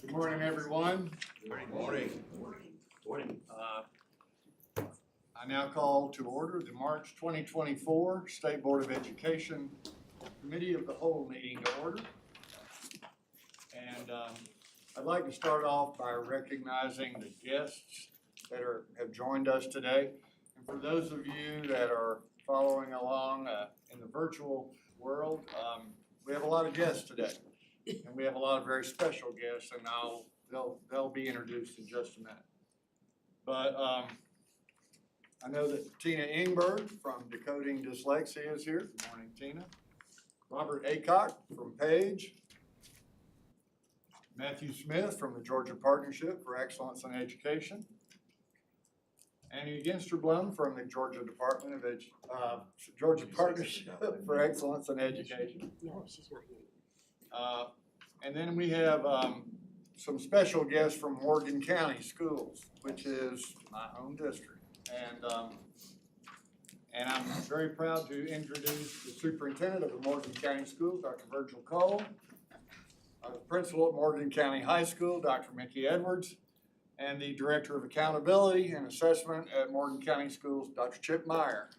Good morning, everyone. Good morning. I now call to order the March 2024 State Board of Education Committee of the Whole meeting to order. And I'd like to start off by recognizing the guests that have joined us today. And for those of you that are following along in the virtual world, we have a lot of guests today. And we have a lot of very special guests, and they'll be introduced in just a minute. But I know that Tina Ingberg from Decoding Dyslexia is here. Good morning, Tina. Robert Aycock from Page. Matthew Smith from the Georgia Partnership for Excellence in Education. Annie Ginsterblum from the Georgia Department of Georgia Partnership for Excellence in Education. No, she's not here. And then we have some special guests from Morgan County Schools, which is my home district. And I'm very proud to introduce the superintendent of the Morgan County Schools, Dr. Virgil Cole, the principal at Morgan County High School, Dr. Mickey Edwards, and the director of accountability and assessment at Morgan County Schools, Dr. Chip Meyer.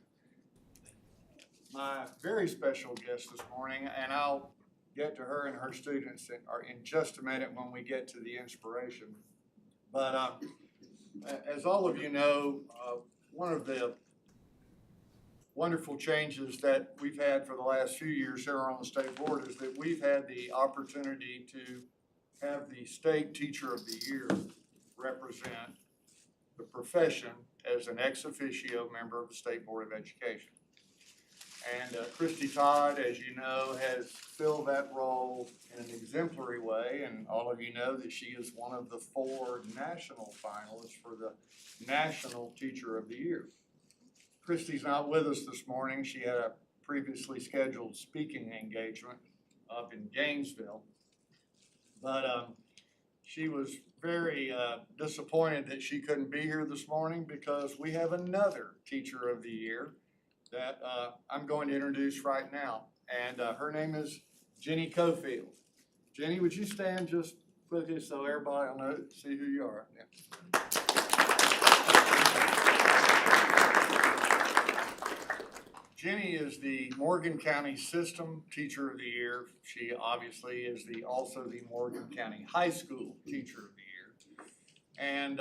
My very special guest this morning, and I'll get to her and her students in just a minute when we get to the inspiration. But as all of you know, one of the wonderful changes that we've had for the last few years here on the state board is that we've had the opportunity to have the state teacher of the year represent the profession as an ex officio member of the State Board of Education. And Christy Todd, as you know, has filled that role in an exemplary way, and all of you know that she is one of the 4 national finalists for the National Teacher of the Year. Christy's not with us this morning. She had a previously scheduled speaking engagement up in Gainesville, but she was very disappointed that she couldn't be here this morning because we have another Teacher of the Year that I'm going to introduce right now. And her name is Jenny Cofield. Jenny, would you stand just quickly so everybody will know, see who you are? Yeah. Jenny is the Morgan County System Teacher of the Year. She obviously is also the Morgan County High School Teacher of the Year. And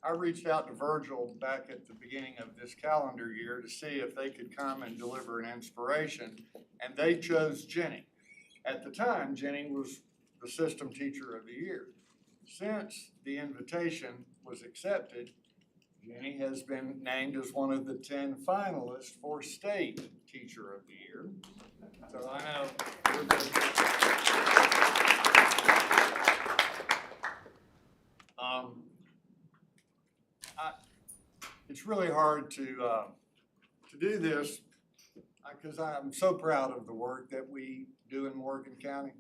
I reached out to Virgil back at the beginning of this calendar year to see if they could come and deliver an inspiration, and they chose Jenny. At the time, Jenny was the System Teacher of the Year. Since the invitation was accepted, Jenny has been named as one of the 10 finalists for State Teacher of the Year. So I know it's really hard to do this because I'm so proud of the work that we do in Morgan County,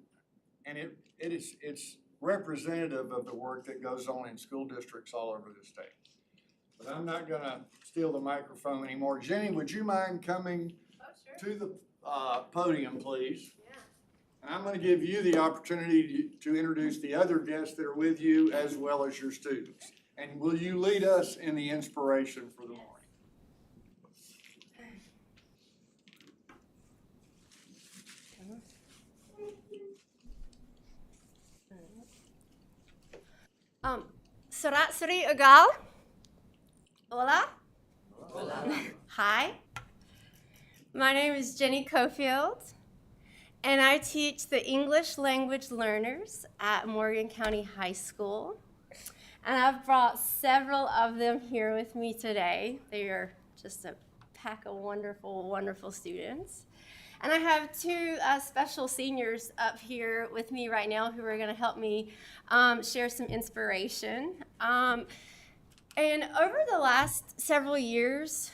and it's representative of the work that goes on in school districts all over the state. But I'm not going to steal the microphone anymore. Jenny, would you mind coming to the podium, please? Yeah. And I'm going to give you the opportunity to introduce the other guests that are with you as well as your students. And will you lead us in the inspiration for the morning? Surat Sri Agal. Hola. Hola. Hi. My name is Jenny Cofield, and I teach the English language learners at Morgan County High School. And I've brought several of them here with me today. They are just a pack of wonderful, wonderful students. And I have 2 special seniors up here with me right now who are going to help me share some inspiration. And over the last several years,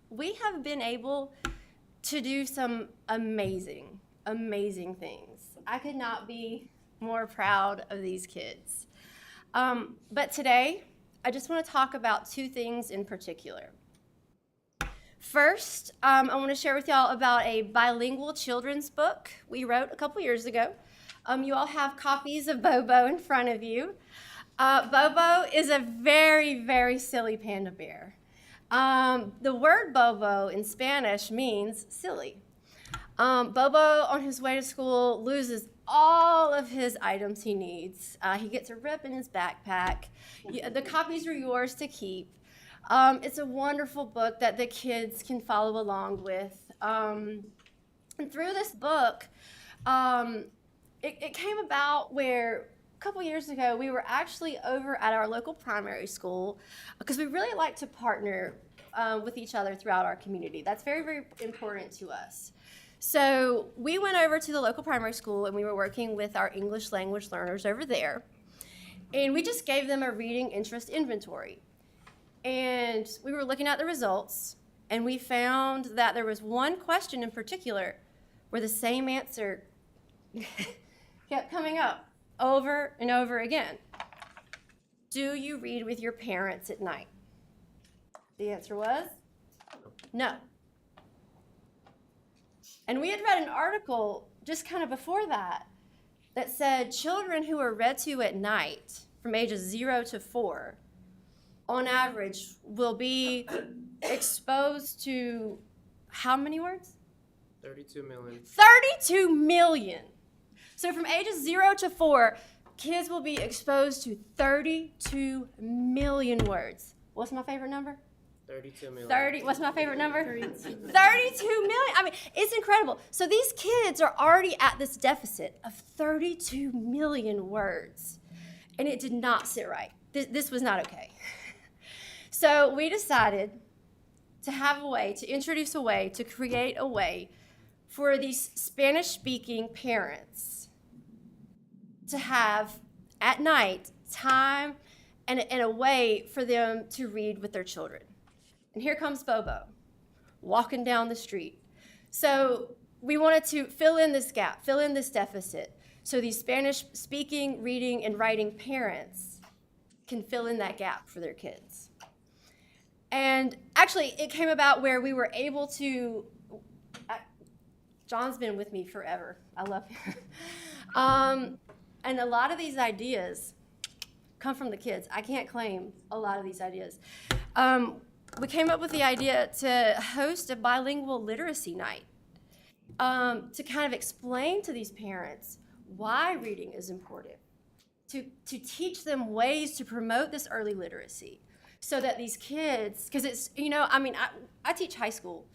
we have been able to do some amazing, amazing things. I could not be more proud of these kids. But today, I just want to talk about 2 things in particular. First, I want to share with y'all about a bilingual children's book we wrote a couple years ago You all have copies of Bobo in front of you. Bobo is a very, very silly panda bear. The word Bobo in Spanish means silly. Bobo, on his way to school, loses all of his items he needs. He gets a rip in his backpack. The copies are yours to keep. It's a wonderful book that the kids can follow along with. And through this book, it came about where a couple years ago we were actually over at our local primary school because we really like to partner with each other throughout our community. That's very, very important to us. So we went over to the local primary school and we were working with our English language learners over there. And we just gave them a reading interest inventory. And we were looking at the results and we found that there was one question in particular where the same answer kept coming up over and over again. Do you read with your parents at night? The answer was no. And we had read an article just kind of before that said children who are read to at night from ages 0 to 4 on average will be exposed to how many words? 32 million. 32 million. So from ages 0 to 4, kids will be exposed to 32 million words. What's my favorite number? 32 million. What's my favorite number? 32 million. I mean, it's incredible. So these kids are already at this deficit of 32 million words. And it did not sit right. This was not okay. So we decided to have a way, to introduce a way, to create a way for these Spanish-speaking parents to have, at night, time and a way for them to read with their children. And here comes Bobo, walking down the street. So we wanted to fill in this gap, fill in this deficit, so these Spanish-speaking, reading, and writing parents can fill in that gap for their kids. And actually, it came about where we were able to, John's been with me forever. I love him. And a lot of these ideas come from the kids. I can't claim a lot of these ideas. We came up with the idea to host a bilingual literacy night to kind of explain to these parents why reading is important, to teach them ways to promote this early literacy so that these kids, because it's, I teach high school,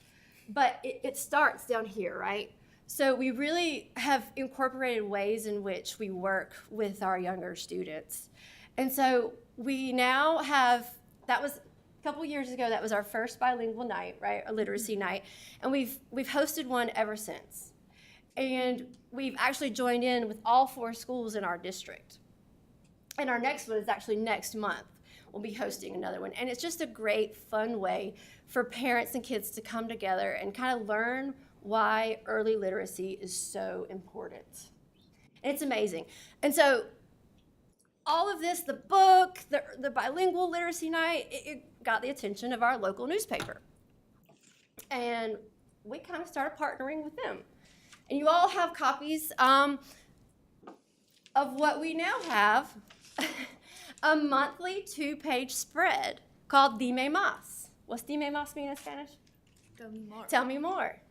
but it starts down here, right? So we really have incorporated ways in which we work with our younger students. And so we now have, that was a couple years ago, that was our first bilingual night, right, a literacy night, and we've hosted one ever since. And we've actually joined in with all 4 schools in our district. And our next one is actually next month. We'll be hosting another one. And it's just a great, fun way for parents and kids to come together and kind of learn why early literacy is so important. And it's amazing. And so all of this, the book, the bilingual literacy night, it got the attention of our local newspaper. And we kind of started partnering with them. And you all have copies of what we now have, a monthly 2-page spread called Dime Más. What's Dime Más mean in Spanish? Tell me more. Tell me more.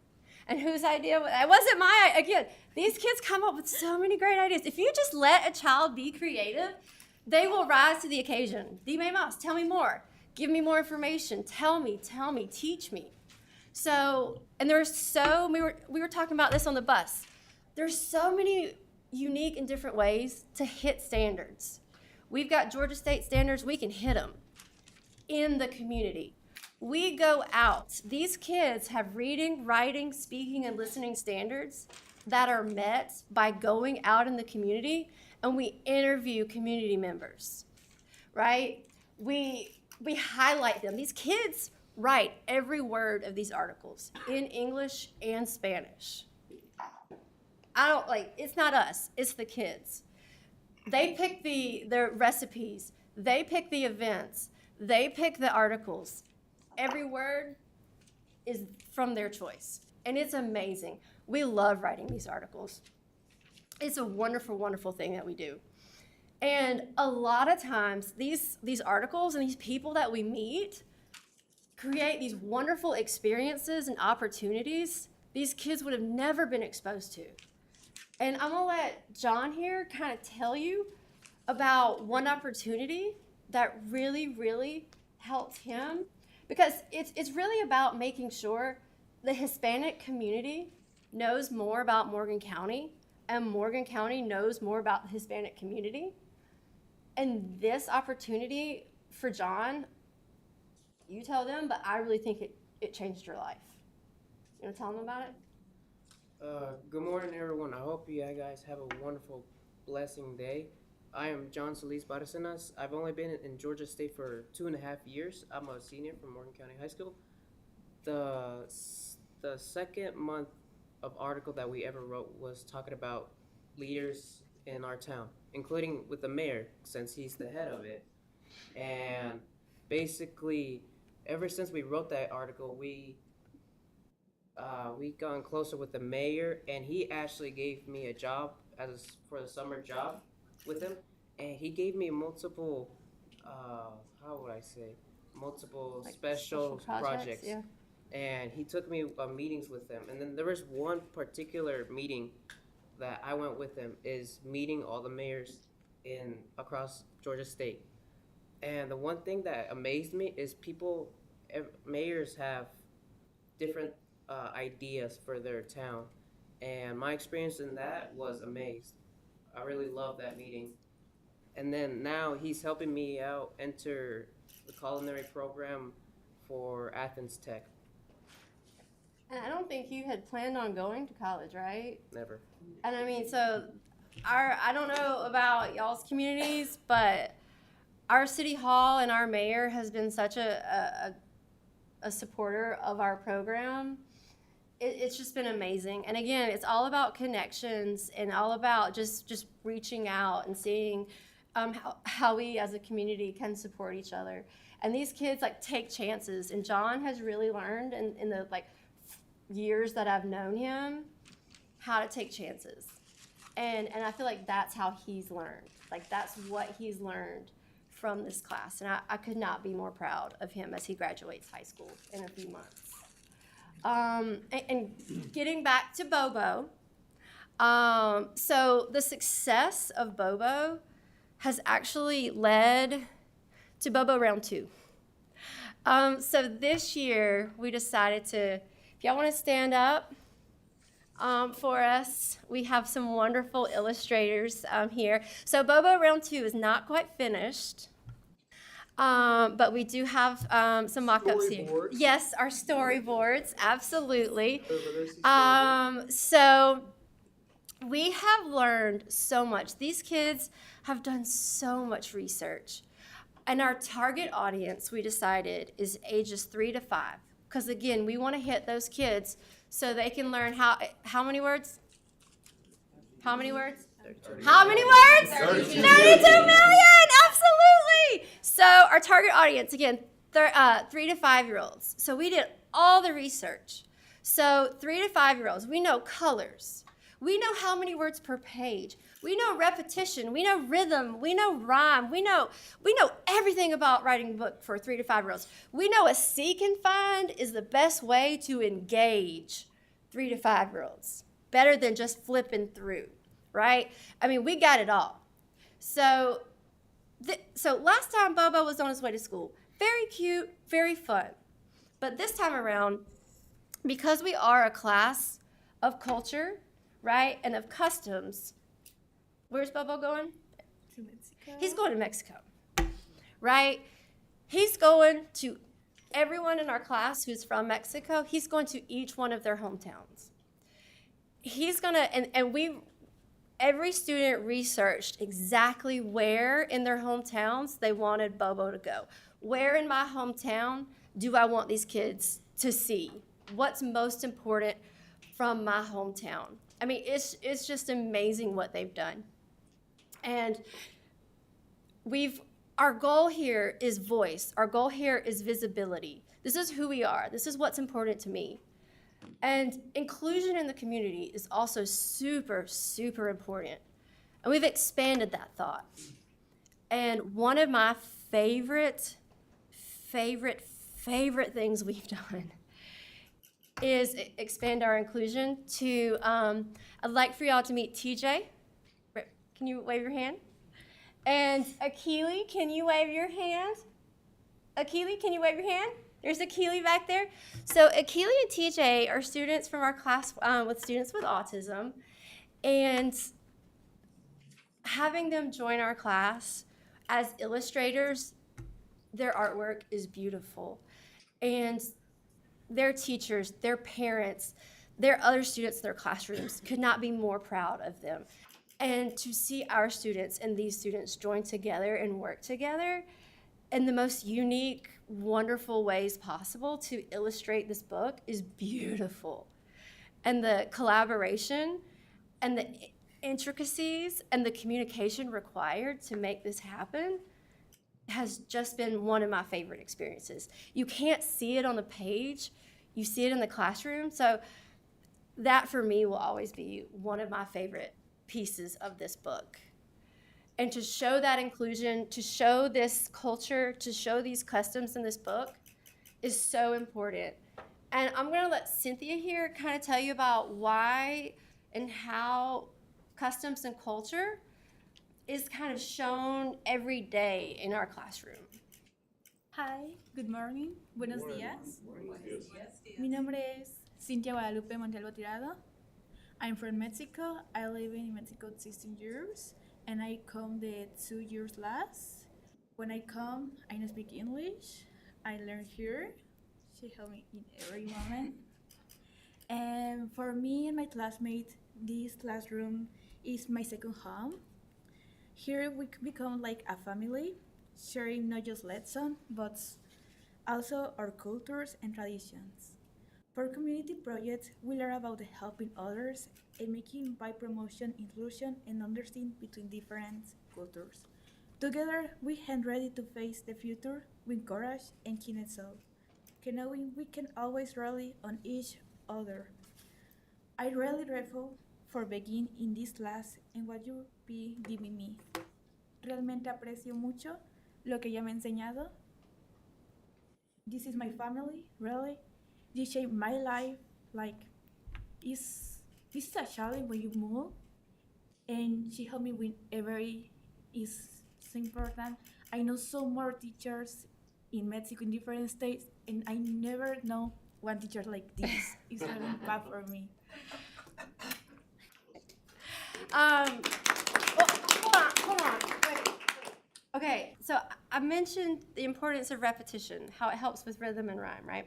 And whose idea was it? It wasn't my idea. Again, these kids come up with so many great ideas. If you just let a child be creative, they will rise to the occasion. Dime más, tell me more. Give me more information. Tell me, teach me. So, and there's so, we were talking about this on the bus. There's so many unique and different ways to hit standards. We've got Georgia State standards, we can hit them in the community. We go out. These kids have reading, writing, speaking, and listening standards that are met by going out in the community, and we interview community members, right? We highlight them. These kids write every word of these articles in English and Spanish. It's not us, it's the kids. They pick the recipes, they pick the events, they pick the articles. Every word is from their choice, and it's amazing. We love writing these articles. It's a wonderful, wonderful thing that we do. And a lot of times, these articles and these people that we meet create these wonderful experiences and opportunities these kids would have never been exposed to. And I'm gonna let John here kind of tell you about one opportunity that really, really helped him, because it's really about making sure the Hispanic community knows more about Morgan County, and Morgan County knows more about the Hispanic community. And this opportunity for John, you tell them, but I really think it changed your life. You want to tell them about it? Good morning, everyone. I hope you guys have a wonderful, blessing day. I am John Solis Baracenas. I've only been in Georgia State for 2.5 years. I'm a senior from Morgan County High School. The second month of article that we ever wrote was talking about leaders in our town, including with the mayor, since he's the head of it. And basically, ever since we wrote that article, we gotten closer with the mayor, and he actually gave me a job for the summer job with him, and he gave me multiple, how would I say, multiple Like special projects. Yeah. And he took me meetings with him. And then there was one particular meeting that I went with him, is meeting all the mayors across Georgia State. And the one thing that amazed me is mayors have different ideas for their town. And my experience in that was amazed. I really loved that meeting. And then now he's helping me out enter the culinary program for Athens Tech. And I don't think you had planned on going to college, right? Never. And I mean, so I don't know about y'all's communities, but our city hall and our mayor has been such a supporter of our program. It's just been amazing. And again, it's all about connections and all about just reaching out and seeing how we as a community can support each other. And these kids take chances. And John has really learned in the years that I've known him how to take chances. And I feel like that's how he's learned. That's what he's learned from this class. And I could not be more proud of him as he graduates high school in a few months. And getting back to Bobo, so the success of Bobo has actually led to Bobo Round 2. So this year we decided to, if y'all want to stand up for us, we have some wonderful illustrators here. So Bobo Round 2 is not quite finished. But we do have some mock-ups here. Yes, our storyboards, absolutely. So we have learned so much. These kids have done so much research. And our target audience, we decided, is ages 3 to 5. Because again, we want to hit those kids so they can learn how many words? How many words? 32. How many words? 32 million! Absolutely! So our target audience, again, 3 to 5-year-olds. So we did all the research. So 3 to 5-year-olds, we know colors. We know how many words per page. We know repetition. We know rhythm. We know rhyme. We know everything about writing a book for 3 to 5-year-olds. We know a seek and find is the best way to engage 3 to 5-year-olds. Better than just flipping through, right? I mean, we got it all. So last time Bobo was on his way to school. Very cute, very fun. But this time around, because we are a class of culture, right, and of customs, where's Bobo going? To Mexico. He's going to Mexico, right? He's going to everyone in our class who's from Mexico. He's going to each one of their hometowns. He's going to, and every student researched exactly where in their hometowns they wanted Bobo to go. Where in my hometown do I want these kids to see? What's most important from my hometown? I mean, it's just amazing what they've done. And our goal here is voice. Our goal here is visibility. This is who we are. This is what's important to me. And inclusion in the community is also super, super important. And we've expanded that thought. And one of my favorite things we've done is expand our inclusion to, I'd like for y'all to meet TJ. Can you wave your hand? And Akili, can you wave your hand? Akili, can you wave your hand? There's Akili back there. So Akili and TJ are students from our class with students with autism. And having them join our class as illustrators, their artwork is beautiful. And their teachers, their parents, their other students in their classrooms could not be more proud of them. And to see our students and these students join together and work together in the most unique, wonderful ways possible to illustrate this book is beautiful. And the collaboration and the intricacies and the communication required to make this happen has just been one of my favorite experiences. You can't see it on the page, you see it in the classroom. So that for me will always be one of my favorite pieces of this book. And to show that inclusion, to show this culture, to show these customs in this book is so important. And I'm gonna let Cynthia here kind of tell you about why and how customs and culture is kind of shown every day in our classroom. Hi, good morning, buenos días. Mi nombre es Cintia Guadalupe Montalvo Tirado. I'm from Mexico. I live in Mexico 16 years, and I come the 2 years last. When I come, I don't speak English. I learn here. She helped me in every moment. And for me and my classmates, this classroom is my second home. Here we become like a family, sharing not just lessons, but also our cultures and traditions. For community projects, we learn about helping others and making by promotion, inclusion, and understanding between different cultures. Together, we stand ready to face the future with courage and kindness, knowing we can always rely on each other. I'm really grateful for being in this class and what you be giving me. Realmente aprecio mucho lo que ella me ha enseñado. This is my family, really. This shaped my life. Like, this is a challenge when you move, and she helped me with every is so important. I know so more teachers in Mexico in different states, and I never know one teacher like this. It's really bad for me. Hold on. Wait. Okay, so I mentioned the importance of repetition, how it helps with rhythm and rhyme, right?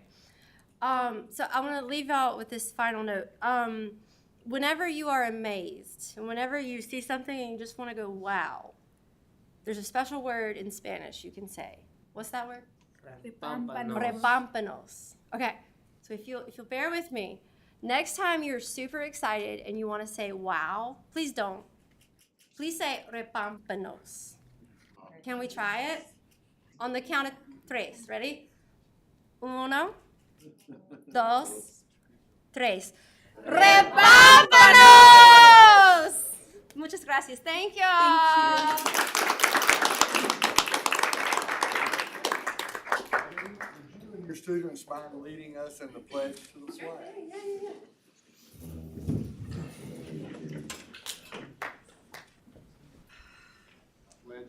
So I want to leave out with this final note. Whenever you are amazed, and whenever you see something and you just want to go, wow, there's a special word in Spanish you can say. What's that word? Repámpanos. Okay, so if you'll bear with me, next time you're super excited and you want to say wow, please don't. Please say repámpanos. Can we try it? On the count of 3. Ready? 1, 2, 3. ¡Repámpanos! Muchas gracias. Thank you. Would you and your students mind leading us in the pledge to the flag?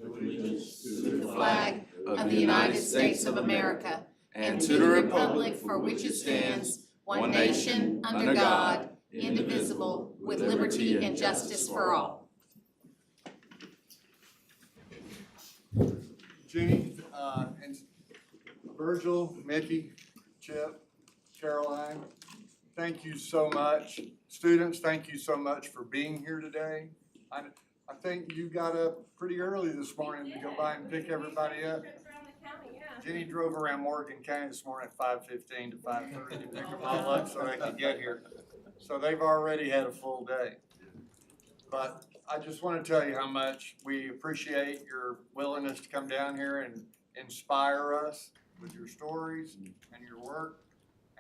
Allegiance to the flag of the United States of America and to the republic for which it stands, one nation, under God, indivisible, with liberty and justice for all. Jeannie, and Virgil, Mickey, Chip, Caroline, thank you so much. Students, thank you so much for being here today. I think you got up pretty early this morning to go by and pick everybody up. Jenny drove around Morgan County this morning at 5:15 to 5:30 to pick them all up so they could get here. So they've already had a full day. But I just want to tell you how much we appreciate your willingness to come down here and inspire us with your stories and your work.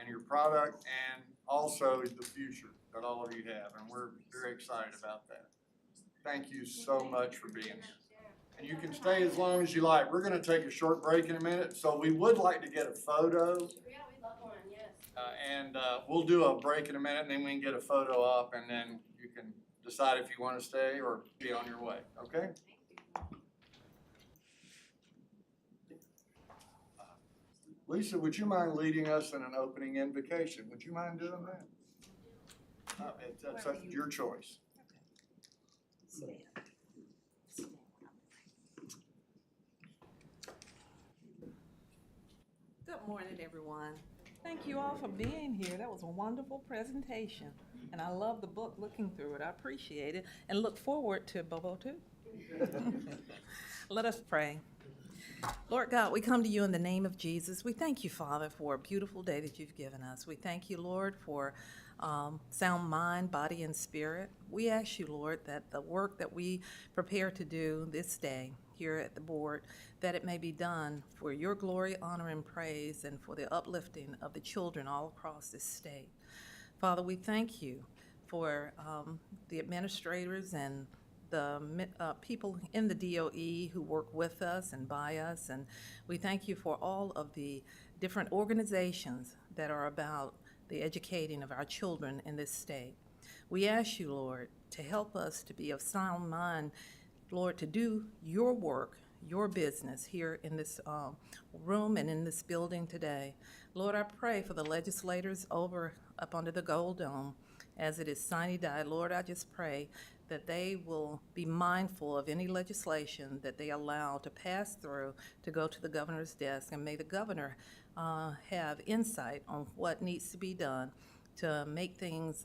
and your product and also the future that all of you have. And we're very excited about that. Thank you so much for being here. And you can stay as long as you like. We're going to take a short break in a minute. So we would like to get a photo. Yeah, we love one, yes. And we'll do a break in a minute, and then we can get a photo up, and then you can decide if you want to stay or be on your way, okay? Lisa, would you mind leading us in an opening invocation? Would you mind doing that? That's up to your choice. Good morning, everyone. Thank you all for being here. That was a wonderful presentation, and I love the book, looking through it. I appreciate it, and look forward to Bobo too. Let us pray. Lord God, we come to you in the name of Jesus. We thank you, Father, for a beautiful day that you've given us. We thank you, Lord, for sound mind, body, and spirit. We ask you, Lord, that the work that we prepare to do this day here at the board, that it may be done for your glory, honor, and praise, and for the uplifting of the children all across this state. Father, we thank you for the administrators and the people in the DOE who work with us and by us, and we thank you for all of the different organizations that are about the educating of our children in this state. We ask you, Lord, to help us to be of sound mind, Lord, to do your work, your business here in this room and in this building today. Lord, I pray for the legislators up under the Gold Dome as it is sine die. Lord, I just pray that they will be mindful of any legislation that they allow to pass through to go to the governor's desk, and may the governor have insight on what needs to be done to make things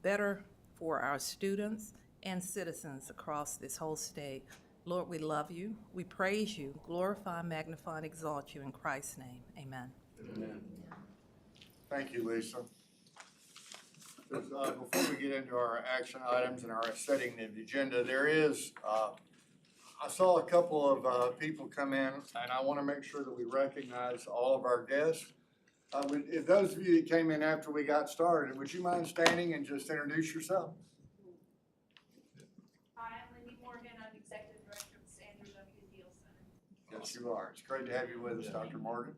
better for our students and citizens across this whole state. Lord, we love you, we praise you, glorify, magnify, and exalt you in Christ's name. Amen. Amen. Thank you, Lisa. Before we get into our action items and our setting the agenda, there is, I saw a couple of people come in, and I want to make sure that we recognize all of our guests. If those of you that came in after we got started, would you mind standing and just introduce yourself? Hi, I'm Lindy Morgan. I'm Executive Director of the Sandra W. Deal Center. Yes, you are. It's great to have you with us, Dr. Morgan.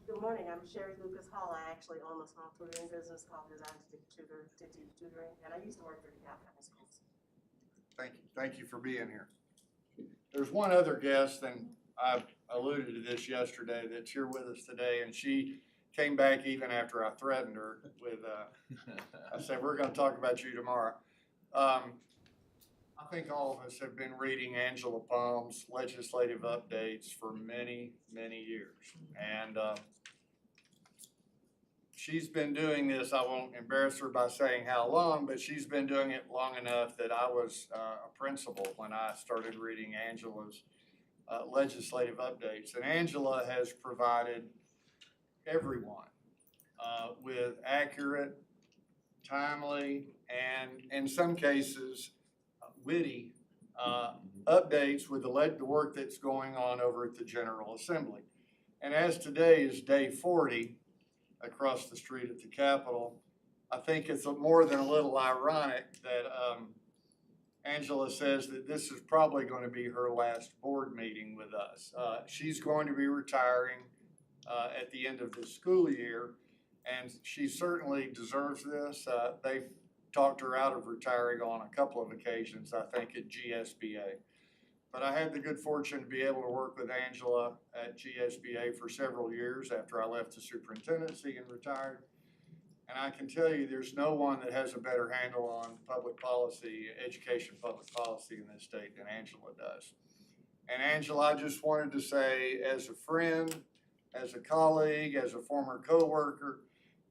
Good morning, I'm Sherry Lucas Hall. I actually own a small tutoring business called Design to Teach Tutoring, and I used to work for the DeKalb County Schools. Thank you. Thank you for being here. There's one other guest, and I alluded to this yesterday, that's here with us today, and she came back even after I threatened her with, I said, we're going to talk about you tomorrow. I think all of us have been reading Angela Palm's legislative updates for many, many years. And she's been doing this, I won't embarrass her by saying how long, but she's been doing it long enough that I was a principal when I started reading Angela's legislative updates. And Angela has provided everyone with accurate, timely, and in some cases, witty updates with the work that's going on over at the General Assembly. And as today is day 40 across the street at the Capitol, I think it's more than a little ironic that Angela says that this is probably going to be her last board meeting with us. She's going to be retiring at the end of the school year, and she certainly deserves this. They've talked her out of retiring on a couple of occasions, I think, at GSBA. But I had the good fortune to be able to work with Angela at GSBA for several years after I left the superintendency and retired. And I can tell you there's no one that has a better handle on public policy, education public policy in this state than Angela does. And Angela, I just wanted to say, as a friend, as a colleague, as a former coworker,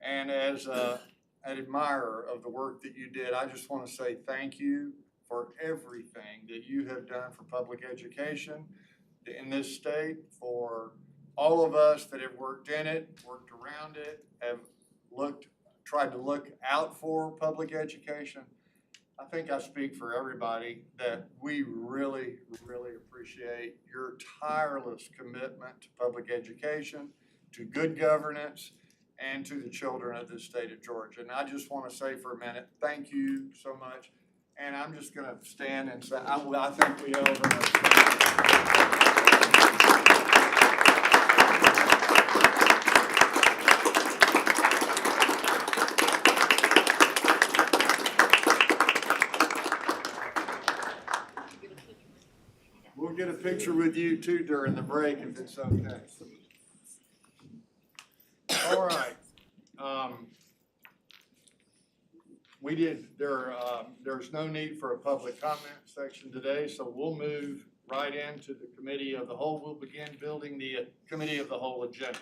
and as an admirer of the work that you did, I just want to say thank you for everything that you have done for public education in this state, for all of us that have worked in it, worked around it, have tried to look out for public education. I think I speak for everybody that we really, really appreciate your tireless commitment to public education, to good governance, and to the children of the state of Georgia. And I just want to say for a minute, thank you so much. And I'm just going to stand and say, I think we owe her. We'll get a picture with you too during the break if it's okay. All right. There's no need for a public comment section today, so we'll move right into the committee of the whole. We'll begin building the committee of the whole agenda.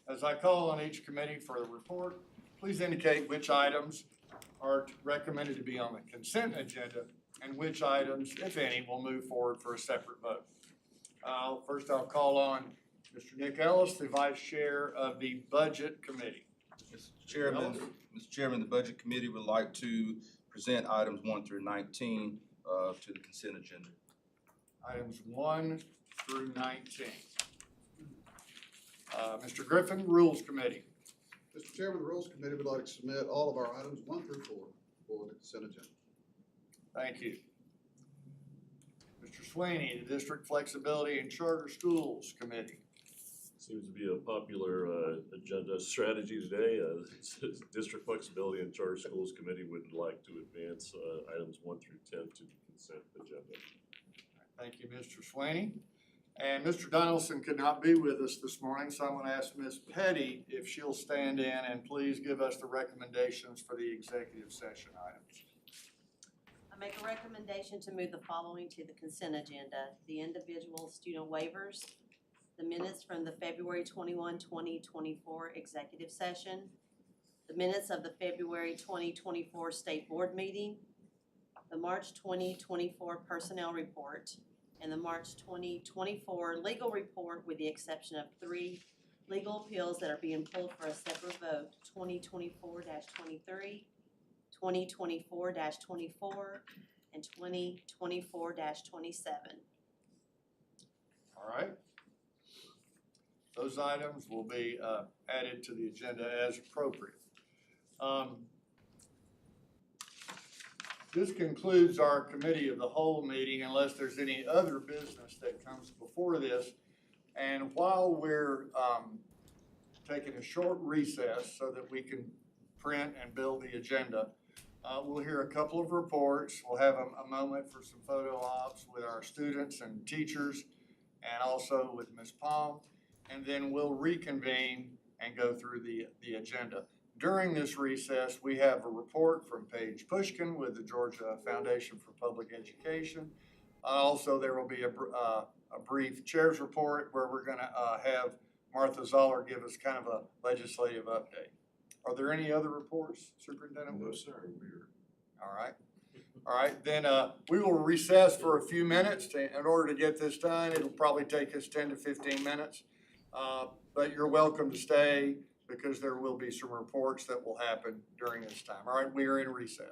As I call on each committee for the report, please indicate which items are recommended to be on the consent agenda and which items, if any, will move forward for a separate vote. First, I'll call on Mr. Nick Ellis, the Vice Chair of the Budget Committee. Mr. Chairman, the Budget Committee would like to present items 1 through 19 to the consent agenda. Items 1 through 19. Mr. Griffin, Rules Committee. Mr. Chairman, the Rules Committee would like to submit all of our items 1 through 4 for the consent agenda. Thank you. Mr. Sweeney, the District Flexibility and Charter Schools Committee. Seems to be a popular agenda strategy today. District Flexibility and Charter Schools Committee would like to advance items 1 through 10 to the consent agenda. Thank you, Mr. Sweeney. And Mr. Donaldson could not be with us this morning, so I'm going to ask Ms. Petty if she'll stand in and please give us the recommendations for the executive session items. I make a recommendation to move the following to the consent agenda: the individual student waivers, the minutes from the February 21, 2024 executive session, the minutes of the February 2024 State Board meeting, the March 2024 personnel report, and the March 2024 legal report, with the exception of 3 legal appeals that are being pulled for a separate vote: 2024-23, 2024-24, and 2024-27. All right. Those items will be added to the agenda as appropriate. This concludes our committee of the whole meeting unless there's any other business that comes before this. And while we're taking a short recess so that we can print and build the agenda, we'll hear a couple of reports. We'll have a moment for some photo ops with our students and teachers and also with Ms. Palm. And then we'll reconvene and go through the agenda. During this recess, we have a report from Paige Pushkin with the Georgia Foundation for Public Education. Also, there will be a brief chair's report where we're going to have Martha Zoller give us kind of a legislative update. Are there any other reports, Superintendent? No, sir. All right. All right, then we will recess for a few minutes in order to get this done. It'll probably take us 10 to 15 minutes, but you're welcome to stay because there will be some reports that will happen during this time. All right, we are in recess.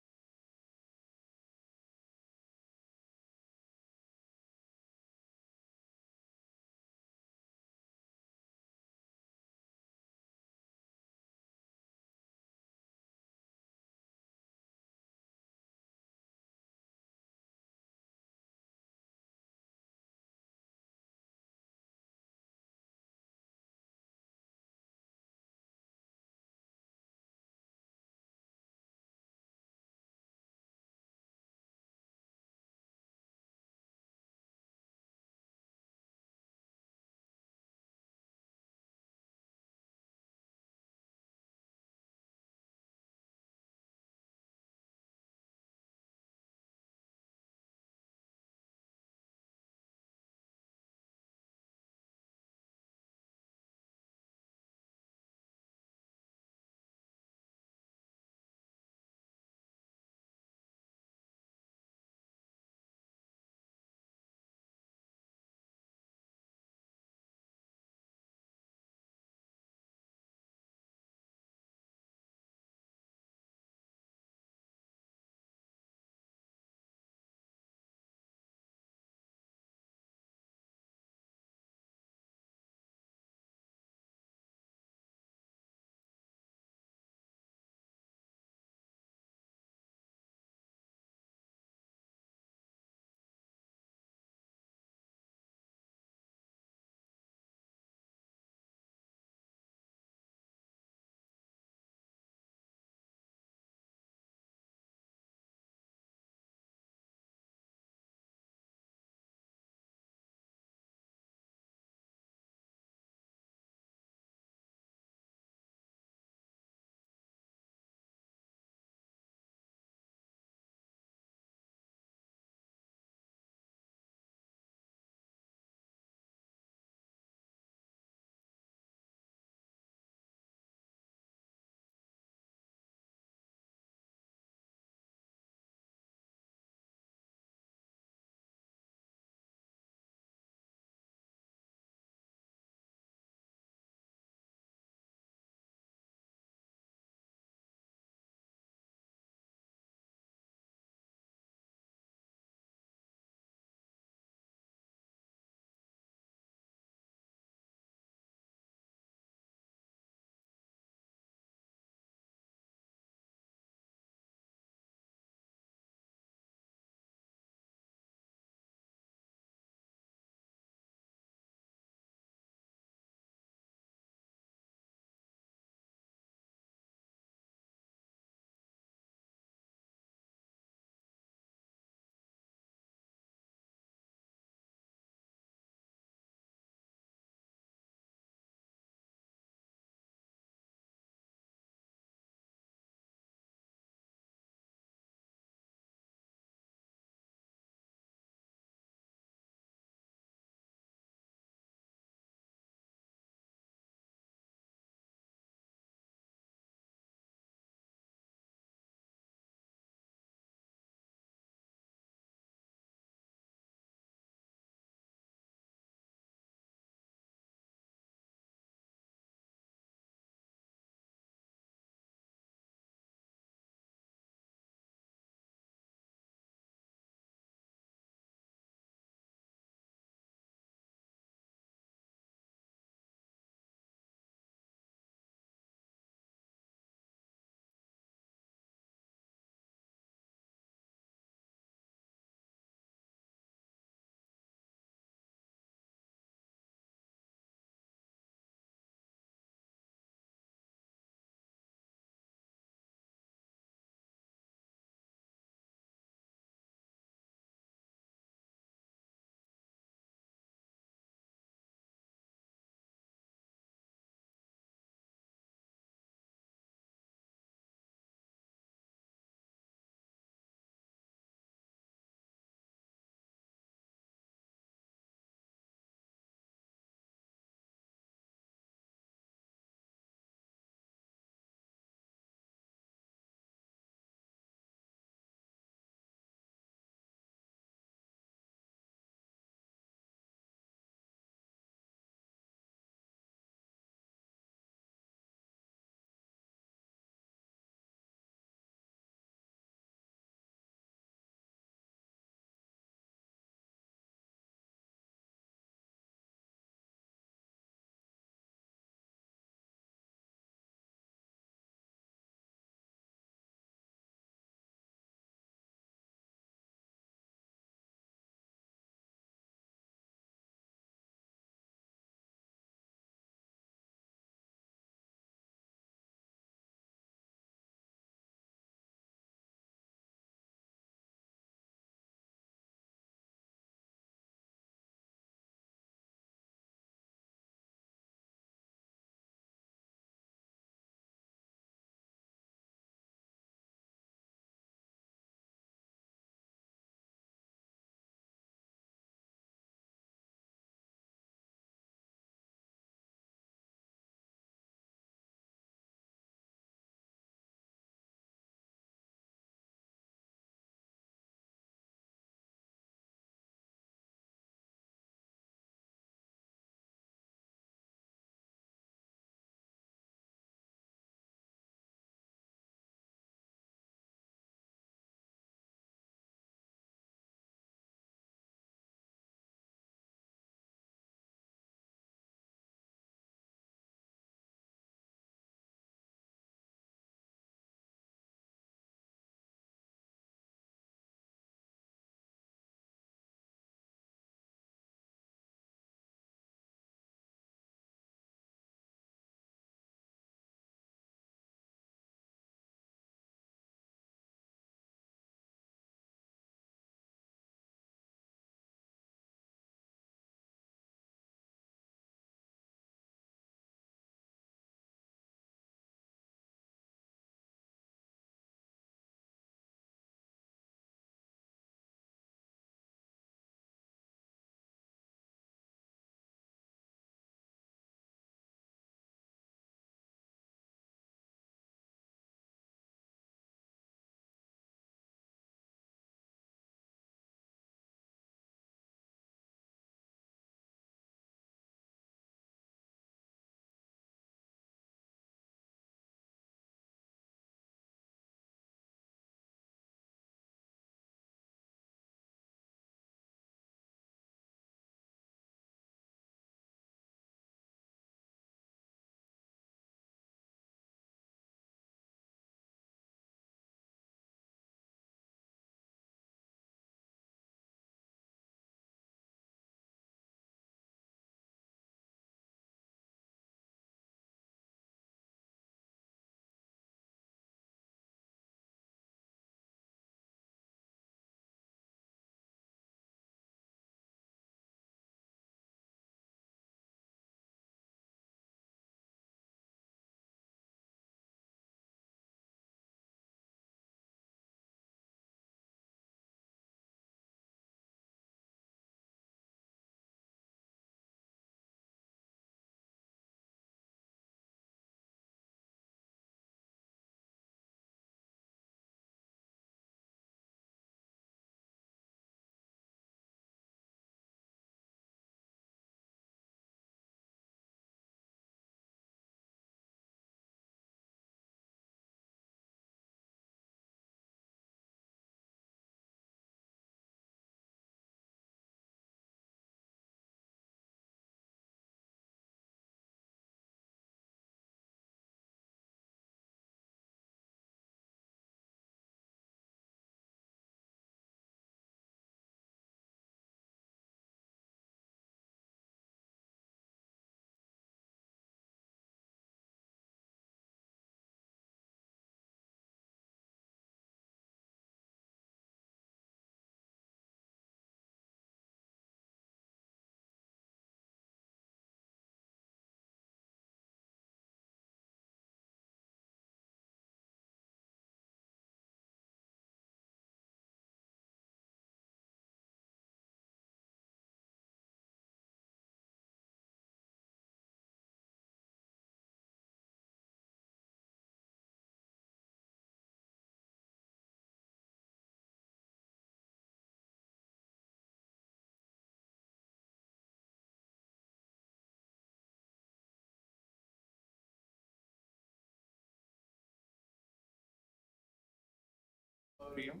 podium.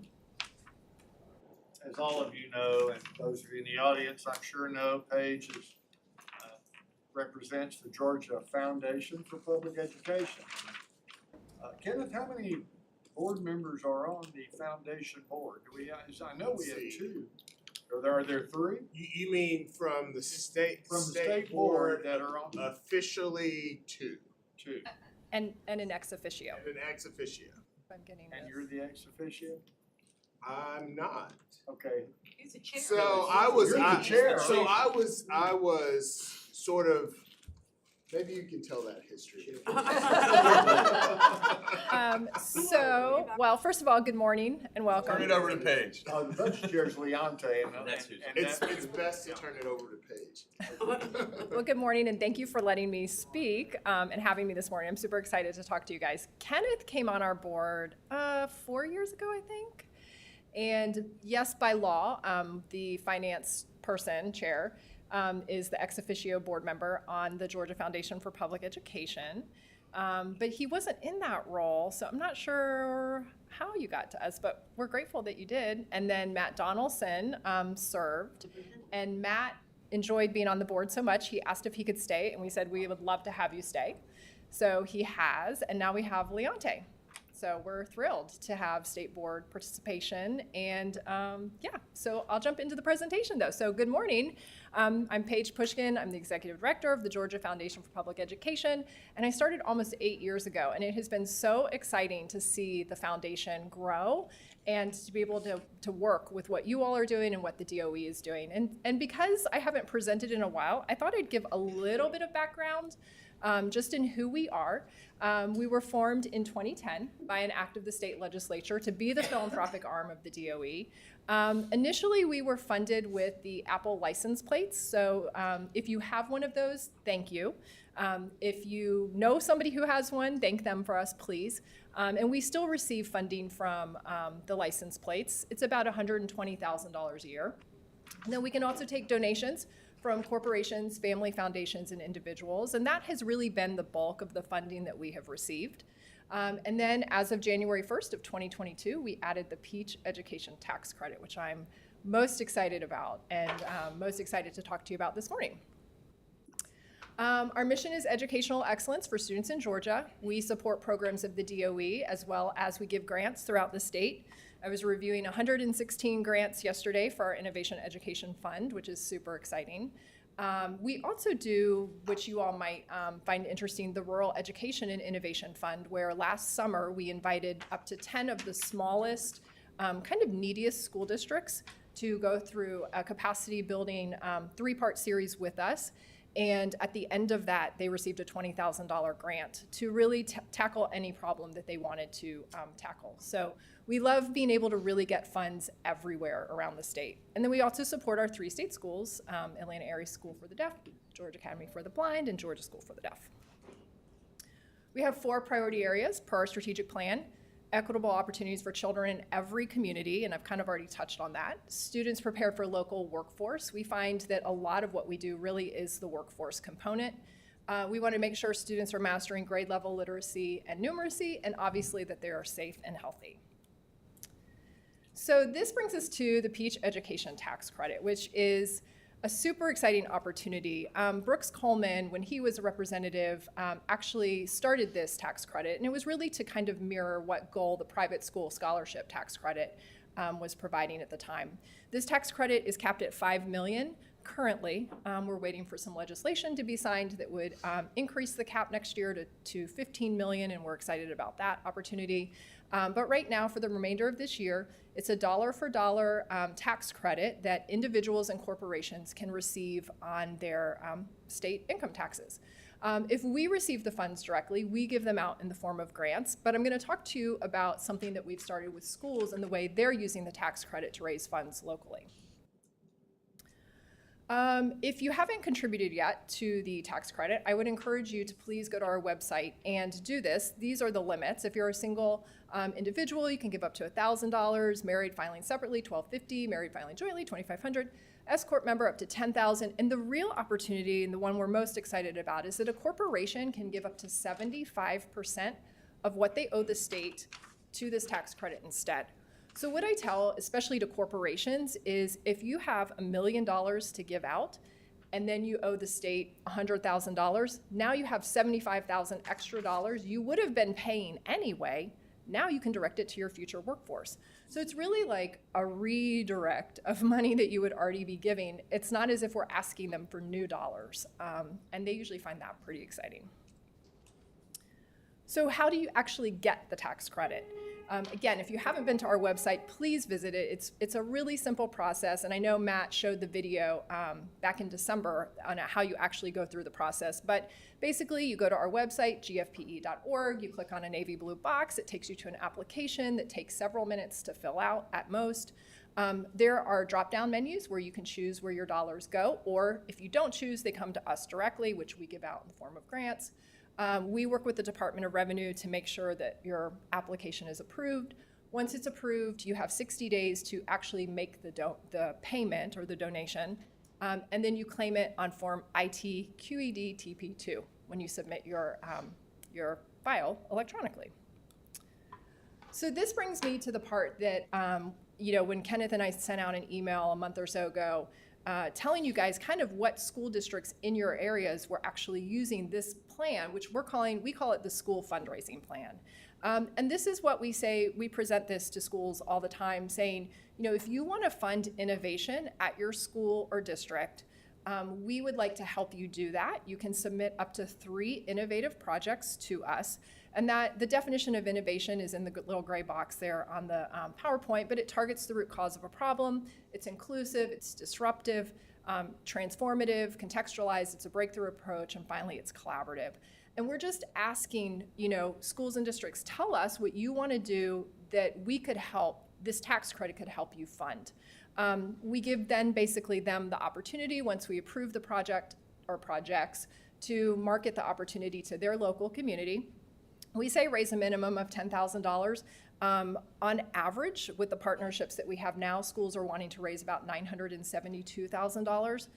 As all of you know, and those of you in the audience, I'm sure know, Paige represents the Georgia Foundation for Public Education. Kenneth, how many board members are on the foundation board? Do we? I know we have two. Are there three? You mean from the state? From the state board that are on? Officially two. Two. And an ex officio. And an ex officio. If I'm getting And this. you're the ex officio? I'm not. Okay. He's a chair. So I was, You're the chair. so I was sort of, maybe you can tell that history. Well, first of all, good morning and welcome. Turn it over to Paige. The budget chair is Leonte, and It's best to turn it over to Paige. Well, good morning and thank you for letting me speak and having me this morning. I'm super excited to talk to you guys. Kenneth came on our board 4 years ago, I think. And yes, by law, the finance person, chair, is the ex officio board member on the Georgia Foundation for Public Education. But he wasn't in that role, so I'm not sure how you got to us, but we're grateful that you did. And then Matt Donaldson served, and Matt enjoyed being on the board so much, he asked if he could stay, and we said we would love to have you stay. So he has, and now we have Leonte. So we're thrilled to have state board participation. And so I'll jump into the presentation though. So good morning. I'm Paige Pushkin. I'm the executive director of the Georgia Foundation for Public Education. And I started almost 8 years ago. And it has been so exciting to see the foundation grow and to be able to work with what you all are doing and what the DOE is doing. And because I haven't presented in a while, I thought I'd give a little bit of background just in who we are. We were formed in 2010 by an act of the state legislature to be the philanthropic arm of the DOE. Initially, we were funded with the Apple license plates. So if you have one of those, thank you. If you know somebody who has one, thank them for us, please. And we still receive funding from the license plates. It's about $120,000 a year. And then we can also take donations from corporations, family foundations, and individuals. And that has really been the bulk of the funding that we have received. And then as of January 1st of 2022, we added the Peach Education Tax Credit, which I'm most excited about and most excited to talk to you about this morning. Our mission is educational excellence for students in Georgia. We support programs of the DOE as well as we give grants throughout the state. I was reviewing 116 grants yesterday for our Innovation Education Fund, which is super exciting. We also do, which you all might find interesting, the Rural Education and Innovation Fund, where last summer we invited up to 10 of the smallest, kind of neediest school districts to go through a capacity building 3-part series with us. And at the end of that, they received a $20,000 grant to really tackle any problem that they wanted to tackle. So we love being able to really get funds everywhere around the state. And then we also support our 3 state schools, Atlanta Area School for the Deaf, Georgia Academy for the Blind, and Georgia School for the Deaf. We have 4 priority areas per our strategic plan. Equitable opportunities for children in every community, and I've kind of already touched on that. Students prepared for local workforce. We find that a lot of what we do really is the workforce component. We want to make sure students are mastering grade level literacy and numeracy, and obviously that they are safe and healthy. So this brings us to the Peach Education Tax Credit, which is a super exciting opportunity. Brooks Coleman, when he was a representative, actually started this tax credit, and it was really to kind of mirror what goal the private school scholarship tax credit was providing at the time. This tax credit is capped at $5 million. Currently, we're waiting for some legislation to be signed that would increase the cap next year to $15 million, and we're excited about that opportunity. But right now, for the remainder of this year, it's a dollar-for-dollar tax credit that individuals and corporations can receive on their state income taxes. If we receive the funds directly, we give them out in the form of grants, but I'm going to talk to you about something that we've started with schools and the way they're using the tax credit to raise funds locally. If you haven't contributed yet to the tax credit, I would encourage you to please go to our website and do this. These are the limits. If you're a single individual, you can give up to $1,000, married filing separately, $1,250, married filing jointly, $2,500, S-corp member up to $10,000. And the real opportunity, and the one we're most excited about, is that a corporation can give up to 75% of what they owe the state to this tax credit instead. So what I tell, especially to corporations, is if you have $1 million to give out, and then you owe the state $100,000, now you have $75,000 extra dollars you would have been paying anyway. Now you can direct it to your future workforce. So it's really like a redirect of money that you would already be giving. It's not as if we're asking them for new dollars, and they usually find that pretty exciting. So how do you actually get the tax credit? Again, if you haven't been to our website, please visit it. It's a really simple process, and I know Matt showed the video back in December on how you actually go through the process. But basically, you go to our website, gfpe.org, you click on a navy blue box, it takes you to an application that takes several minutes to fill out at most. There are drop-down menus where you can choose where your dollars go, or if you don't choose, they come to us directly, which we give out in the form of grants. We work with the Department of Revenue to make sure that your application is approved. Once it's approved, you have 60 days to actually make the payment or the donation, and then you claim it on Form IT-QED TP2 when you submit your file electronically. So this brings me to the part that, when Kenneth and I sent out an email a month or so ago, telling you guys kind of what school districts in your areas were actually using this plan, which we call it the school fundraising plan. And this is what we say, we present this to schools all the time, saying, if you want to fund innovation at your school or district, we would like to help you do that. You can submit up to 3 innovative projects to us. And that the definition of innovation is in the little gray box there on the PowerPoint, but it targets the root cause of a problem. It's inclusive, it's disruptive, transformative, contextualized, it's a breakthrough approach, and finally it's collaborative. And we're just asking, schools and districts, tell us what you want to do that we could help, this tax credit could help you fund. We give then basically them the opportunity, once we approve the project or projects, to market the opportunity to their local community. We say raise a minimum of $10,000. On average, with the partnerships that we have now, schools are wanting to raise about $972,000,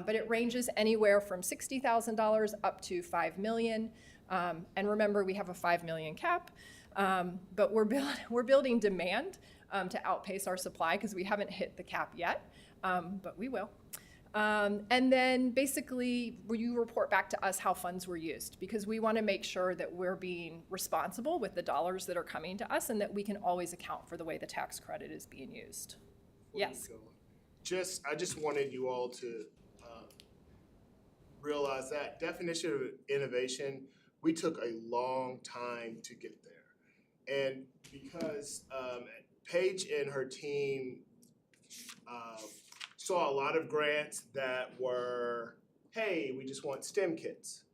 but it ranges anywhere from $60,000 up to $5 million. And remember, we have a $5 million cap, but we're building demand to outpace our supply because we haven't hit the cap yet, but we will. And then basically, you report back to us how funds were used, because we want to make sure that we're being responsible with the dollars that are coming to us and that we can always account for the way the tax credit is being used. Yes. I just wanted you all to realize that definition of innovation, we took a long time to get there. And because Paige and her team saw a lot of grants that were, hey, we just want STEM kits.